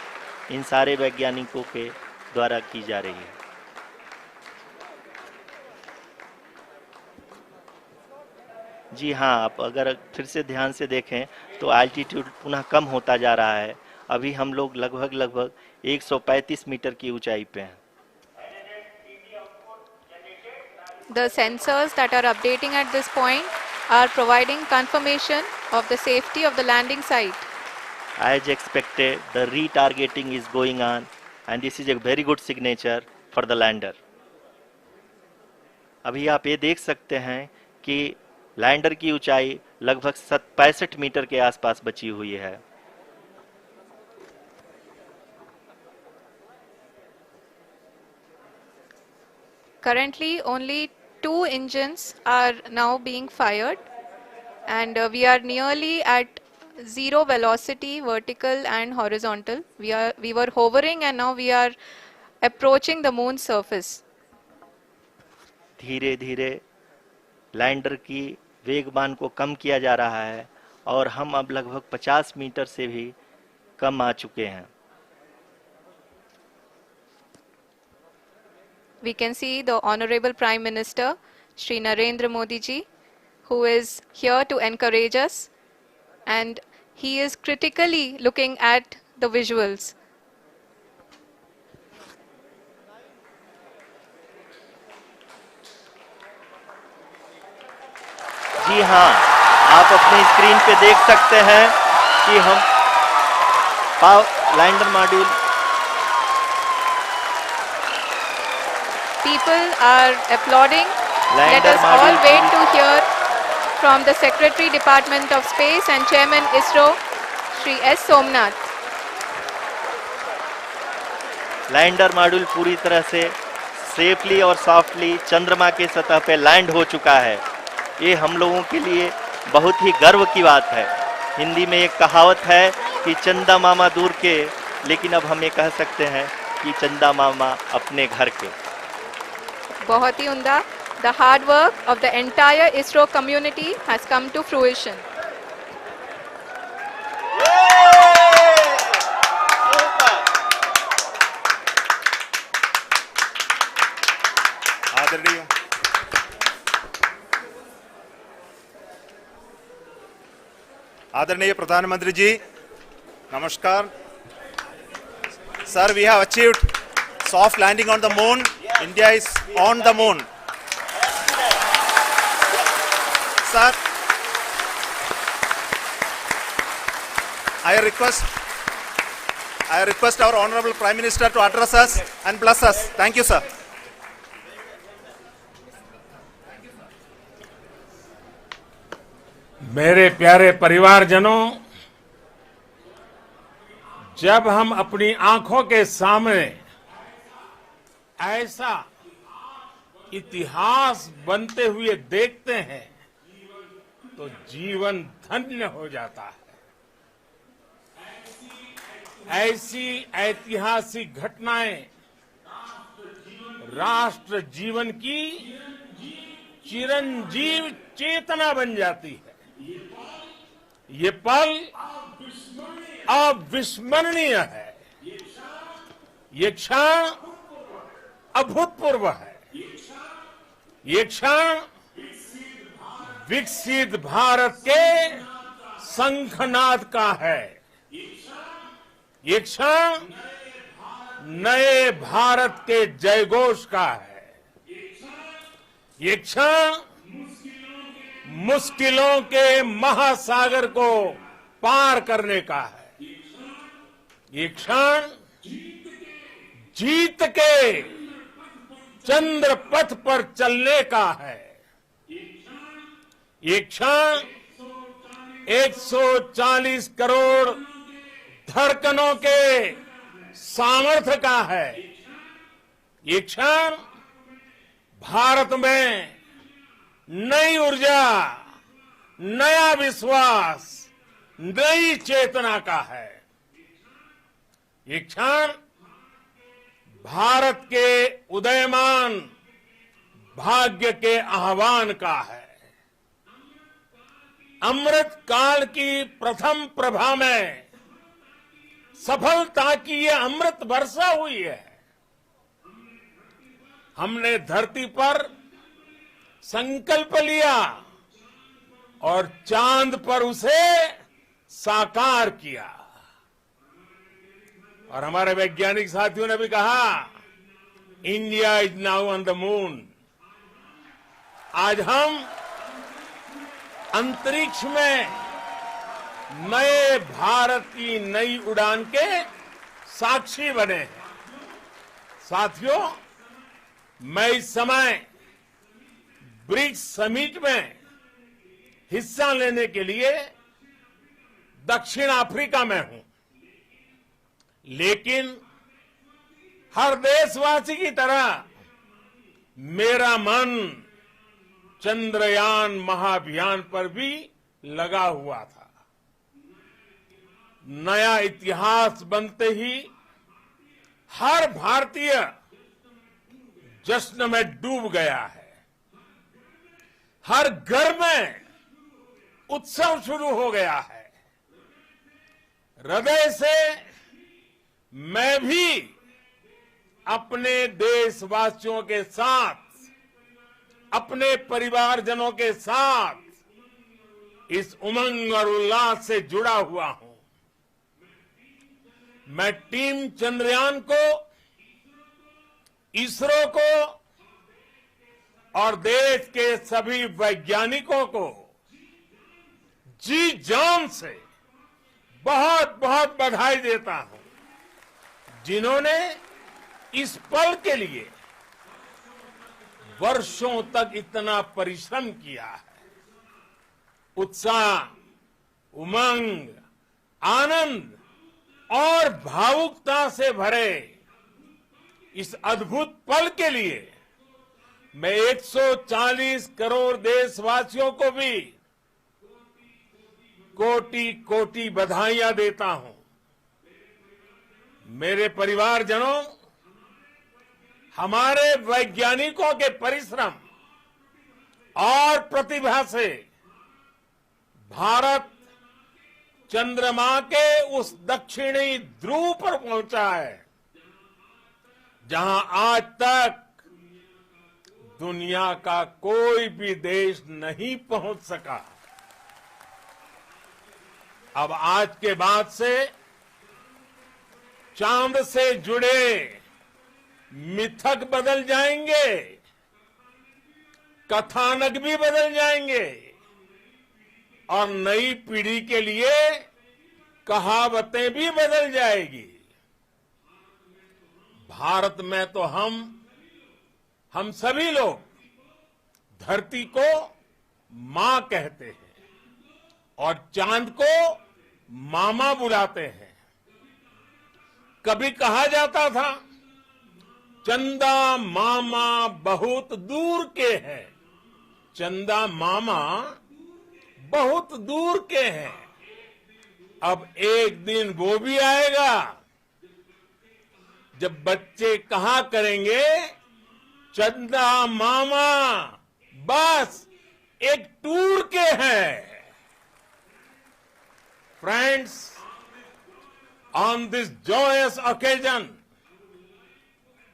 इन सारे वैज्ञानिकों के द्वारा की जा रही है। जी हाँ, आप अगर फिर से ध्यान से देखें तो एल्टीट्यूड पुनः कम होता जा रहा है। अभी हम लोग लगभग लगभग 135 मीटर की ऊंचाई पे हैं। The sensors that are updating at this point are providing confirmation of the safety of the landing site. As expected, the retargeting is going on and this is a very good signature for the lander. अभी आप ये देख सकते हैं कि lander की ऊंचाई लगभग 65 मीटर के आसपास बची हुई है। Currently, only 2 engines are now being fired, and we are nearly at zero velocity, vertical and horizontal. We were hovering, and now we are approaching the moon's surface. धीरे धीरे लैंडर की वेगमान को कम किया जा रहा है और हम अब लगभग 50 मीटर से भी कम आ चुके हैं। We can see the Honorable Prime Minister, Shri Narendra Modi ji, who is here to encourage us, and he is critically looking at the visuals. जी हाँ, आप अपनी स्क्रीन पे देख सकते हैं कि हम lander module People are applauding. Let lander us all module wait to hear from the Secretary Department of Space and Chairman ISRO, Shri S. Somnath. Lander module पूरी तरह से सेफली और सॉफ्टली चंद्रमा के सतह पे लैंड हो चुका है। ये हम लोगों के लिए बहुत ही गर्व की बात है। हिंदी में एक कहावत है कि चंदा मामा दूर के, लेकिन अब हम ये कह सकते हैं कि चंदा मामा अपने घर के। बहुत ही उम्दा। The hard work of the entire ISRO community has come to fruition. आदरणीय आदरणीय प्रधानमंत्री जी, नमस्कार। Sir, we have achieved soft landing on the moon. India is on the moon. Sir, I request our Honorable Prime Minister to address us and bless us. Thank you, sir. मेरे प्यारे परिवारजनों, जब हम अपनी आंखों के सामने ऐसा इतिहास बनते हुए देखते हैं तो जीवन धन्य हो जाता है। ऐसी ऐतिहासिक घटनाएं राष्ट्र जीवन की चिरंजीव चेतना बन जाती है। ये पल अविस्मरणीय है। ये क्षण अभूतपूर्व है। ये क्षण विकसित भारत के शंखनाद का है। ये क्षण नए भारत के जयघोष का है। ये क्षण मुश्किलों के महासागर को पार करने का है। ये क्षण जीत के चंद्र पथ पर चलने का है। ये क्षण 140 करोड़ धड़कनों के सामर्थ्य का है। ये क्षण भारत में नई ऊर्जा, नया विश्वास, नई चेतना का है। ये क्षण भारत के उदयमान भाग्य के आह्वान का है। अमृत काल की प्रथम प्रभा में सफलता की ये अमृत वर्षा हुई है। हमने धरती पर संकल्प लिया और चांद पर उसे साकार किया। और हमारे वैज्ञानिक साथियों ने भी कहा, India is now on the moon. आज हम अंतरिक्ष में नए भारत की नई उड़ान के साक्षी बने हैं। साथियों, मैं इस समय ब्रिक्स समिट में हिस्सा लेने के लिए दक्षिण अफ्रीका में हूं, लेकिन हर देशवासी की तरह मेरा मन चंद्रयान महाअभियान पर भी लगा हुआ था। नया इतिहास बनते ही हर भारतीय जश्न में डूब गया है। हर घर में उत्सव शुरू हो गया है। हृदय से मैं भी अपने देशवासियों के साथ, अपने परिवारजनों के साथ इस उमंग और उल्लास से जुड़ा हुआ हूं। मैं टीम चंद्रयान को, इसरो को और देश के सभी वैज्ञानिकों को जी जान से बहुत बहुत बधाई देता हूं, जिन्होंने इस पल के लिए वर्षों तक इतना परिश्रम किया है। उत्साह, उमंग, आनंद और भावुकता से भरे इस अद्भुत पल के लिए मैं 140 करोड़ देशवासियों को भी कोटि कोटि बधाइयां देता हूं। मेरे परिवारजनों, हमारे वैज्ञानिकों के परिश्रम और प्रतिभा से भारत चंद्रमा के उस दक्षिणी ध्रुव पर पहुंचा है जहां आज तक दुनिया का कोई भी देश नहीं पहुंच सका। अब आज के बाद से चांद से जुड़े मिथक बदल जाएंगे, कथानक भी बदल जाएंगे और नई पीढ़ी के लिए कहावतें भी बदल जाएगी। भारत में तो हम सभी लोग धरती को मां कहते हैं और चांद को मामा बुलाते हैं। कभी कहा जाता था चंदा मामा बहुत दूर के हैं, चंदा मामा बहुत दूर के हैं। अब एक दिन वो भी आएगा जब बच्चे कहा करेंगे चंदा मामा बस एक टूर के हैं। Friends, on this joyous occasion,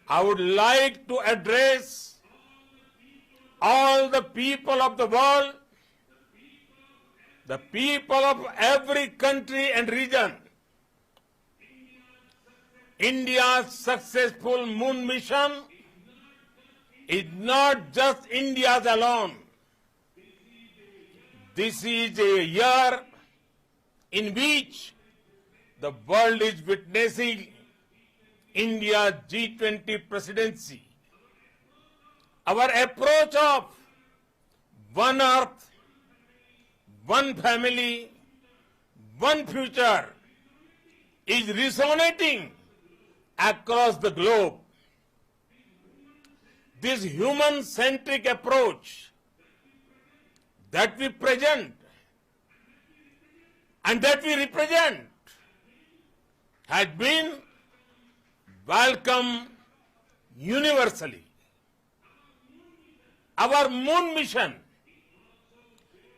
I would like to address all the people of the world, the people of every country and region. India's successful moon mission is not just India's alone. This is a year in which the world is witnessing India's G20 presidency. Our approach of one earth, one family, one future is resonating across the globe. This human-centric approach that we present and that we represent has been welcomed universally. Our moon mission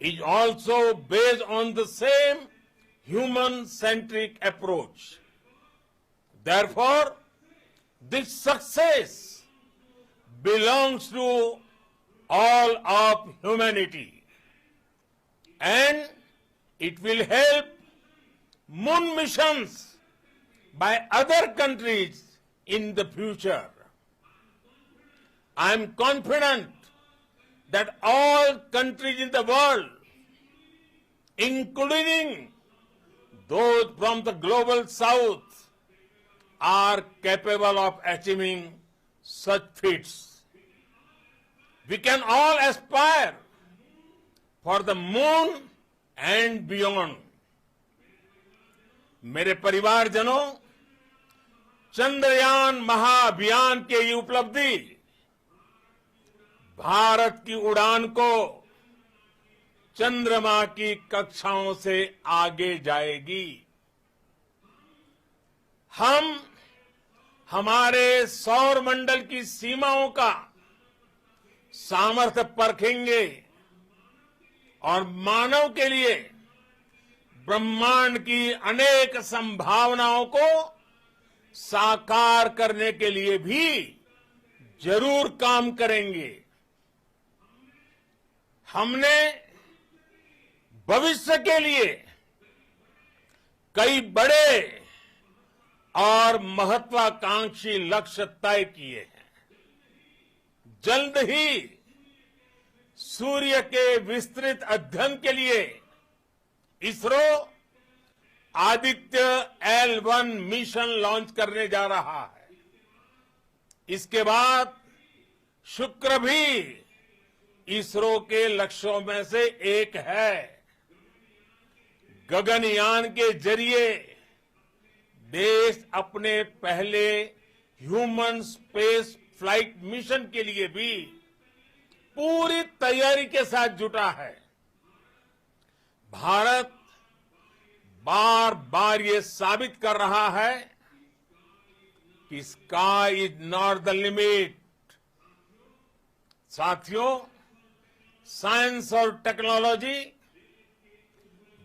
is also based on the same human-centric approach. Therefore, this success belongs to all of humanity, and it will help moon missions by other countries in the future. I am confident that all countries in the world, including those from the global south, are capable of achieving such feats. We can all aspire for the moon and beyond. मेरे परिवारजनों, चंद्रयान महाअभियान की ये उपलब्धि भारत की उड़ान को चंद्रमा की कक्षाओं से आगे जाएगी। हम हमारे सौर मंडल की सीमाओं का सामर्थ्य परखेंगे और मानव के लिए ब्रह्मांड की अनेक संभावनाओं को साकार करने के लिए भी जरूर काम करेंगे। हमने भविष्य के लिए कई बड़े और महत्वाकांक्षी लक्ष्य तय किए हैं। जल्द ही सूर्य के विस्तृत अध्ययन के लिए ISRO Aditya L1 mission launch करने जा रहा है। इसके बाद शुक्र भी इसरो के लक्ष्यों में से एक है। गगनयान के जरिए देश अपने पहले ह्यूमन स्पेस फ्लाइट मिशन के लिए भी पूरी तैयारी के साथ जुटा है। भारत बार बार ये साबित कर रहा है कि sky is not the limit. साथियों, साइंस और टेक्नोलॉजी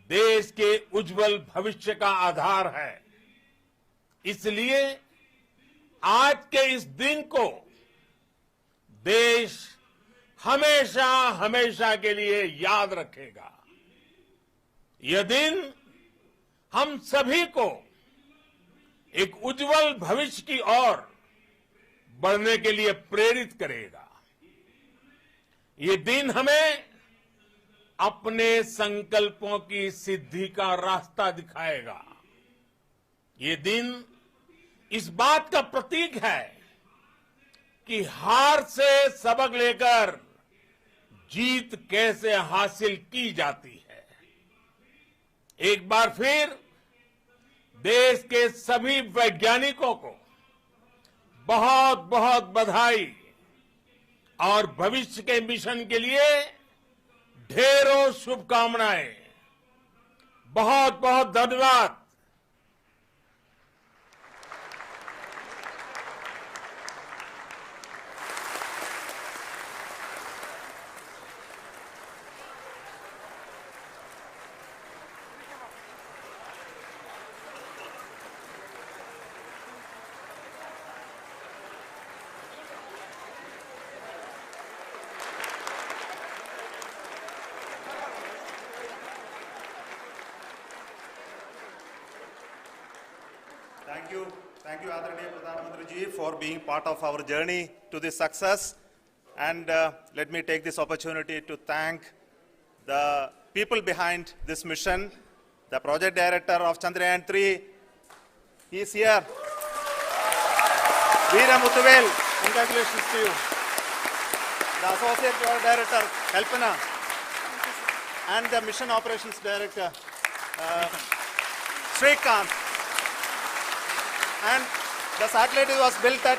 देश के उज्जवल भविष्य का आधार है। इसलिए आज के इस दिन को देश हमेशा हमेशा के लिए याद रखेगा। यह दिन हम सभी को एक उज्जवल भविष्य की ओर बढ़ने के लिए प्रेरित करेगा। ये दिन हमें अपने संकल्पों की सिद्धि का रास्ता दिखाएगा। ये दिन इस बात का प्रतीक है कि हार से सबक लेकर जीत कैसे हासिल की जाती है। एक बार फिर देश के सभी वैज्ञानिकों को बहुत बहुत बधाई और भविष्य के मिशन के लिए ढेरों शुभकामनाएं। बहुत बहुत धन्यवाद। Thank you, Adaraniya Pradhan Mantri ji, for being part of our journey to this success. And let me take this opportunity to thank the people behind this mission, the project director of Chandrayaan-3. He is here. Veera Muthuvel, congratulations to you. The associate project director, Kalpana, and the mission operations director, Srikanth. And the satellite was built at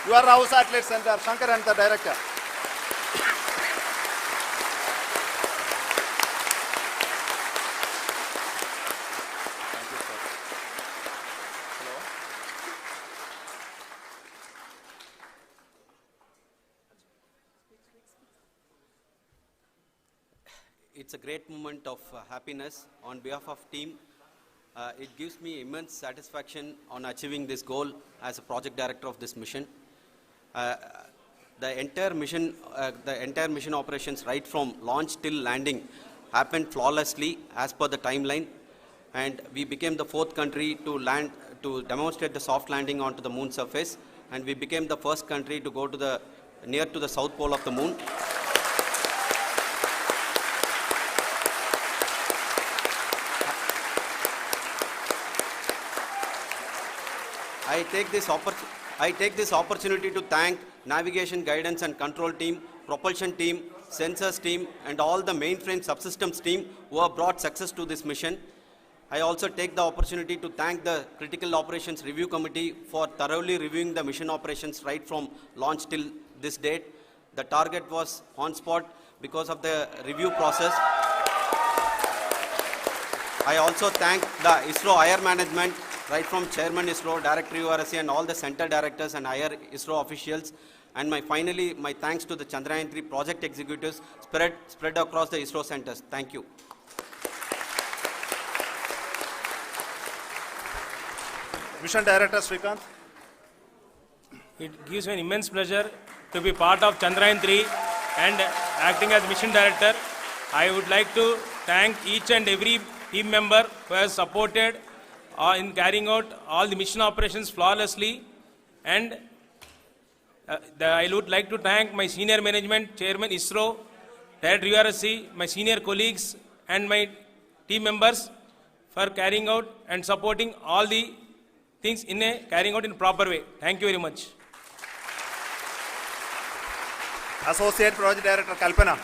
your Rao Satellite Center, Shankar and the director. Thank you, sir. Hello. It's a great moment of happiness on behalf of team. It gives me immense satisfaction on achieving this goal as a project director of this mission. The entire mission operations right from launch till landing happened flawlessly as per the timeline, and we became the 4th country to land, to demonstrate the soft landing onto the moon surface, and we became the first country to go to near to the south pole of the moon. I take this opportunity to thank navigation, guidance and control team, propulsion team, sensors team and all the mainframe subsystems team who have brought success to this mission. I also take the opportunity to thank the Critical Operations Review Committee for thoroughly reviewing the mission operations right from launch till this date. The target was on spot because of the review process. I also thank the ISRO higher management, right from Chairman ISRO, Director URSC and all the center directors and higher ISRO officials. And finally, my thanks to the Chandrayaan-3 project executives spread across the ISRO centers. Thank you. Mission Director Srikanth. It gives me an immense pleasure to be part of Chandrayaan-3 and acting as Mission Director. I would like to thank each and every team member who has supported in carrying out all the mission operations flawlessly, and I would like to thank my senior management, Chairman ISRO, Director URSC, my senior colleagues and my team members for carrying out and supporting all the things carrying out in a proper way. Thank you very much. Associate Project Director Kalpana.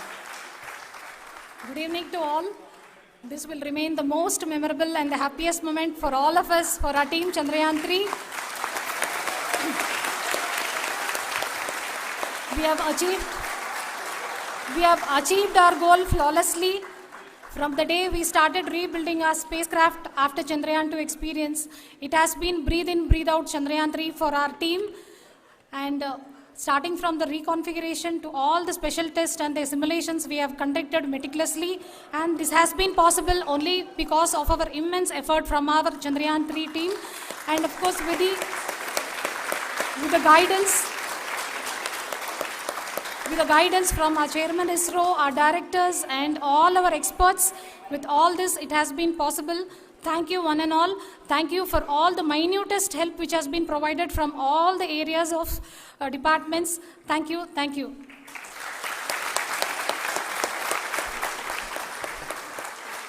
Good evening to all. This will remain the most memorable and the happiest moment for all of us, for our team Chandrayaan 3. We have achieved our goal flawlessly. From the day we started rebuilding our spacecraft after Chandrayaan 2 experience, it has been breathe in, breathe out Chandrayaan 3 for our team. And starting from the reconfiguration to all the special tests and the simulations we have conducted meticulously, and this has been possible only because of our immense effort from our Chandrayaan 3 team, and of course with the guidance from our Chairman ISRO, our directors and all our experts. With all this, it has been possible. Thank you one and all. Thank you for all the minutest help which has been provided from all the areas of departments. Thank you. Thank you.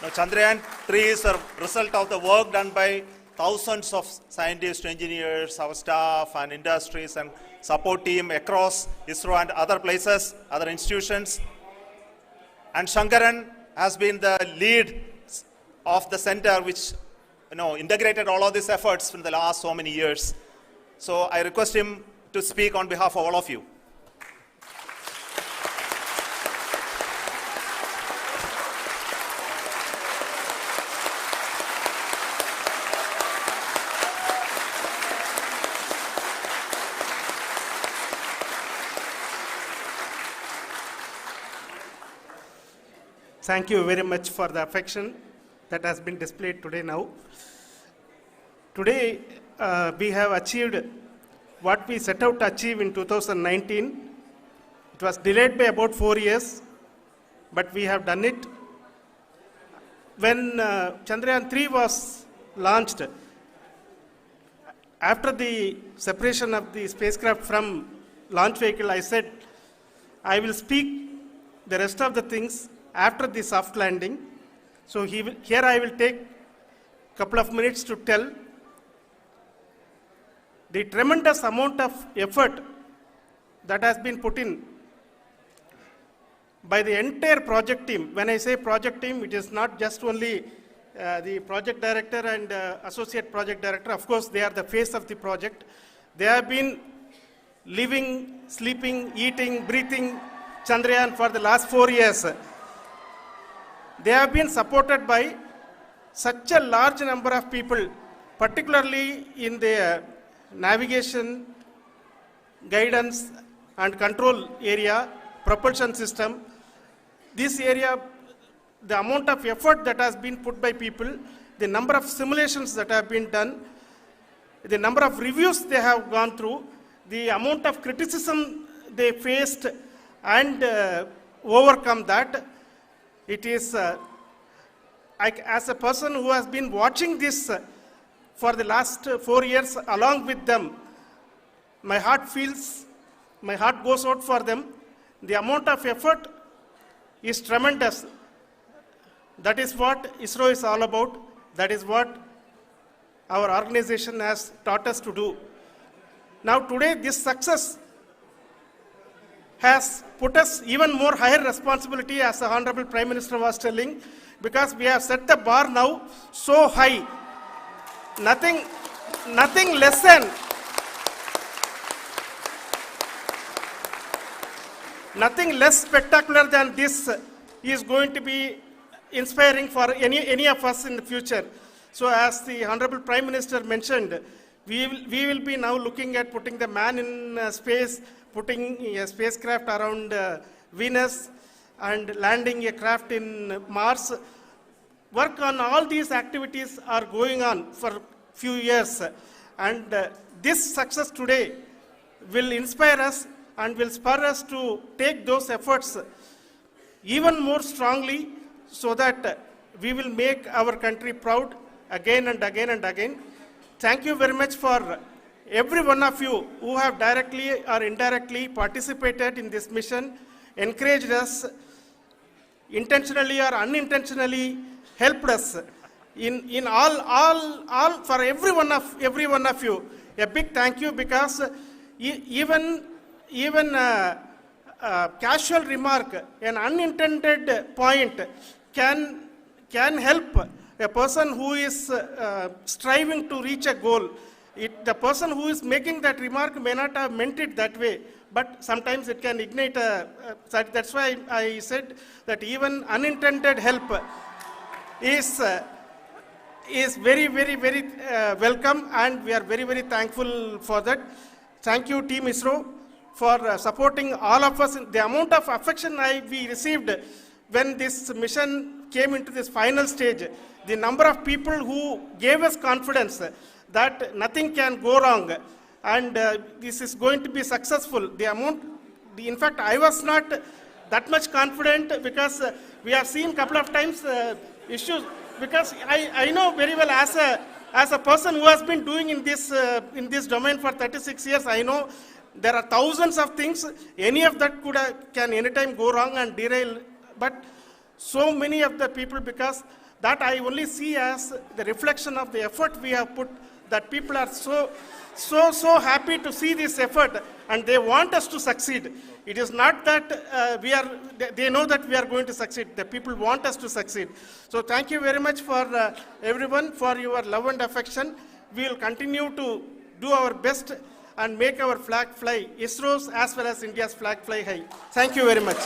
Now, Chandrayaan 3 is a result of the work done by thousands of scientists, engineers, our staff and industries and support team across ISRO and other places, other institutions. And Shankaran has been the lead of the center which integrated all of these efforts in the last so many years. So I request him to speak on behalf of all of you. Thank you very much for the affection that has been displayed today now. Today, we have achieved what we set out to achieve in 2019. It was delayed by about 4 years, but we have done it. When Chandrayaan 3 was launched, after the separation of the spacecraft from launch vehicle, I said, I will speak the rest of the things after the soft landing. So here I will take a couple of minutes to tell the tremendous amount of effort that has been put in by the entire project team. When I say project team, it is not just only the project director and associate project director. Of course, they are the face of the project. They have been living, sleeping, eating, breathing Chandrayaan for the last 4 years. They have been supported by such a large number of people, particularly in the navigation, guidance and control area, propulsion system. This area, the amount of effort that has been put by people, the number of simulations that have been done, the number of reviews they have gone through, the amount of criticism they faced and overcome that. It is, as a person who has been watching this for the last 4 years along with them, my heart goes out for them. The amount of effort is tremendous. That is what ISRO is all about. That is what our organization has taught us to do. Now today, this success has put us even more higher responsibility, as the Honorable Prime Minister was telling, because we have set the bar now so high. Nothing less spectacular than this is going to be inspiring for any of us in the future. So as the Honorable Prime Minister mentioned, we will be now looking at putting the man in space, putting a spacecraft around Venus and landing a craft in Mars. Work on all these activities are going on for few years, and this success today will inspire us and will spur us to take those efforts even more strongly, so that we will make our country proud again and again and again. Thank you very much for every one of you who have directly or indirectly participated in this mission, encouraged us, intentionally or unintentionally helped us in all for every one of you. A big thank you, because even casual remark, an unintended point can help a person who is striving to reach a goal. The person who is making that remark may not have meant it that way, but sometimes it can ignite that's why I said that even unintended help is very, very, very welcome, and we are very, very thankful for that. Thank you, Team ISRO, for supporting all of us. The amount of affection we received when this mission came into this final stage, the number of people who gave us confidence that nothing can go wrong and this is going to be successful. In fact, I was not that much confident because we have seen a couple of times issues. Because I know very well as a person who has been doing in this domain for 36 years, I know there are thousands of things. Any of that can anytime go wrong and derail. But so many of the people, because that I only see as the reflection of the effort we have put, that people are so happy to see this effort and they want us to succeed. It is not that they know that we are going to succeed. The people want us to succeed. So thank you very much for everyone for your love and affection. We will continue to do our best and make our flag fly, ISRO's as well as India's flag fly high. Thank you very much.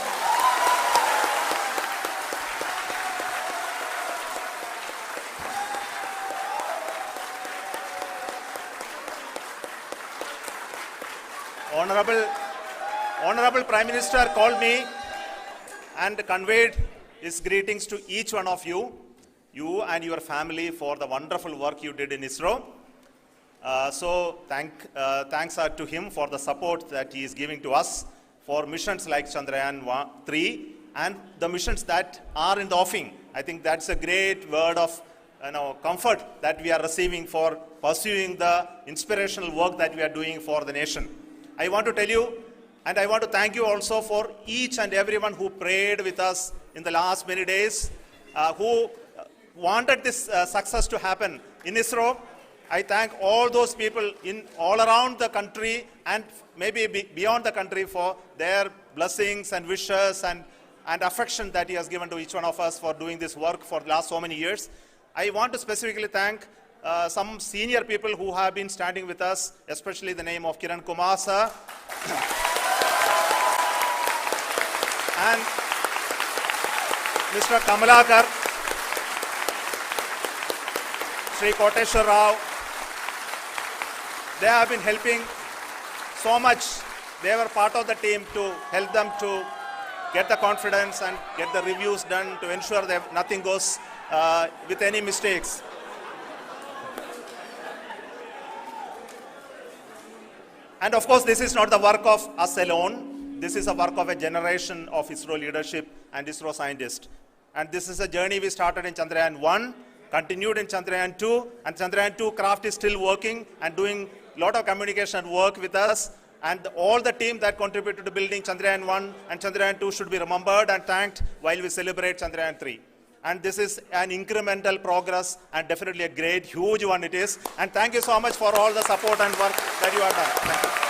Honorable Prime Minister called me and conveyed his greetings to each one of you and your family for the wonderful work you did in ISRO. So thanks are to him for the support that he is giving to us for missions like Chandrayaan 3 and the missions that are in the offing. I think that's a great word of comfort that we are receiving for pursuing the inspirational work that we are doing for the nation. I want to tell you, and I want to thank you also for each and everyone who prayed with us in the last many days, who wanted this success to happen in ISRO. I thank all those people all around the country and maybe beyond the country for their blessings and wishes and affection that he has given to each one of us for doing this work for the last so many years. I want to specifically thank some senior people who have been standing with us, especially the name of Kiran Kumar sir and Mr. Kamalakar, Sri Koteshwar Rao. They have been helping so much. They were part of the team to help them to get the confidence and get the reviews done to ensure that nothing goes with any mistakes. And of course, this is not the work of us alone. This is a work of a generation of ISRO leadership and ISRO scientists. And this is a journey we started in Chandrayaan 1, continued in Chandrayaan 2, and Chandrayaan 2 craft is still working and doing a lot of communication work with us. And all the team that contributed to building Chandrayaan 1 and Chandrayaan 2 should be remembered and thanked while we celebrate Chandrayaan 3. And this is an incremental progress and definitely a great, huge one it is. And thank you so much for all the support and work that you have done. Thank you.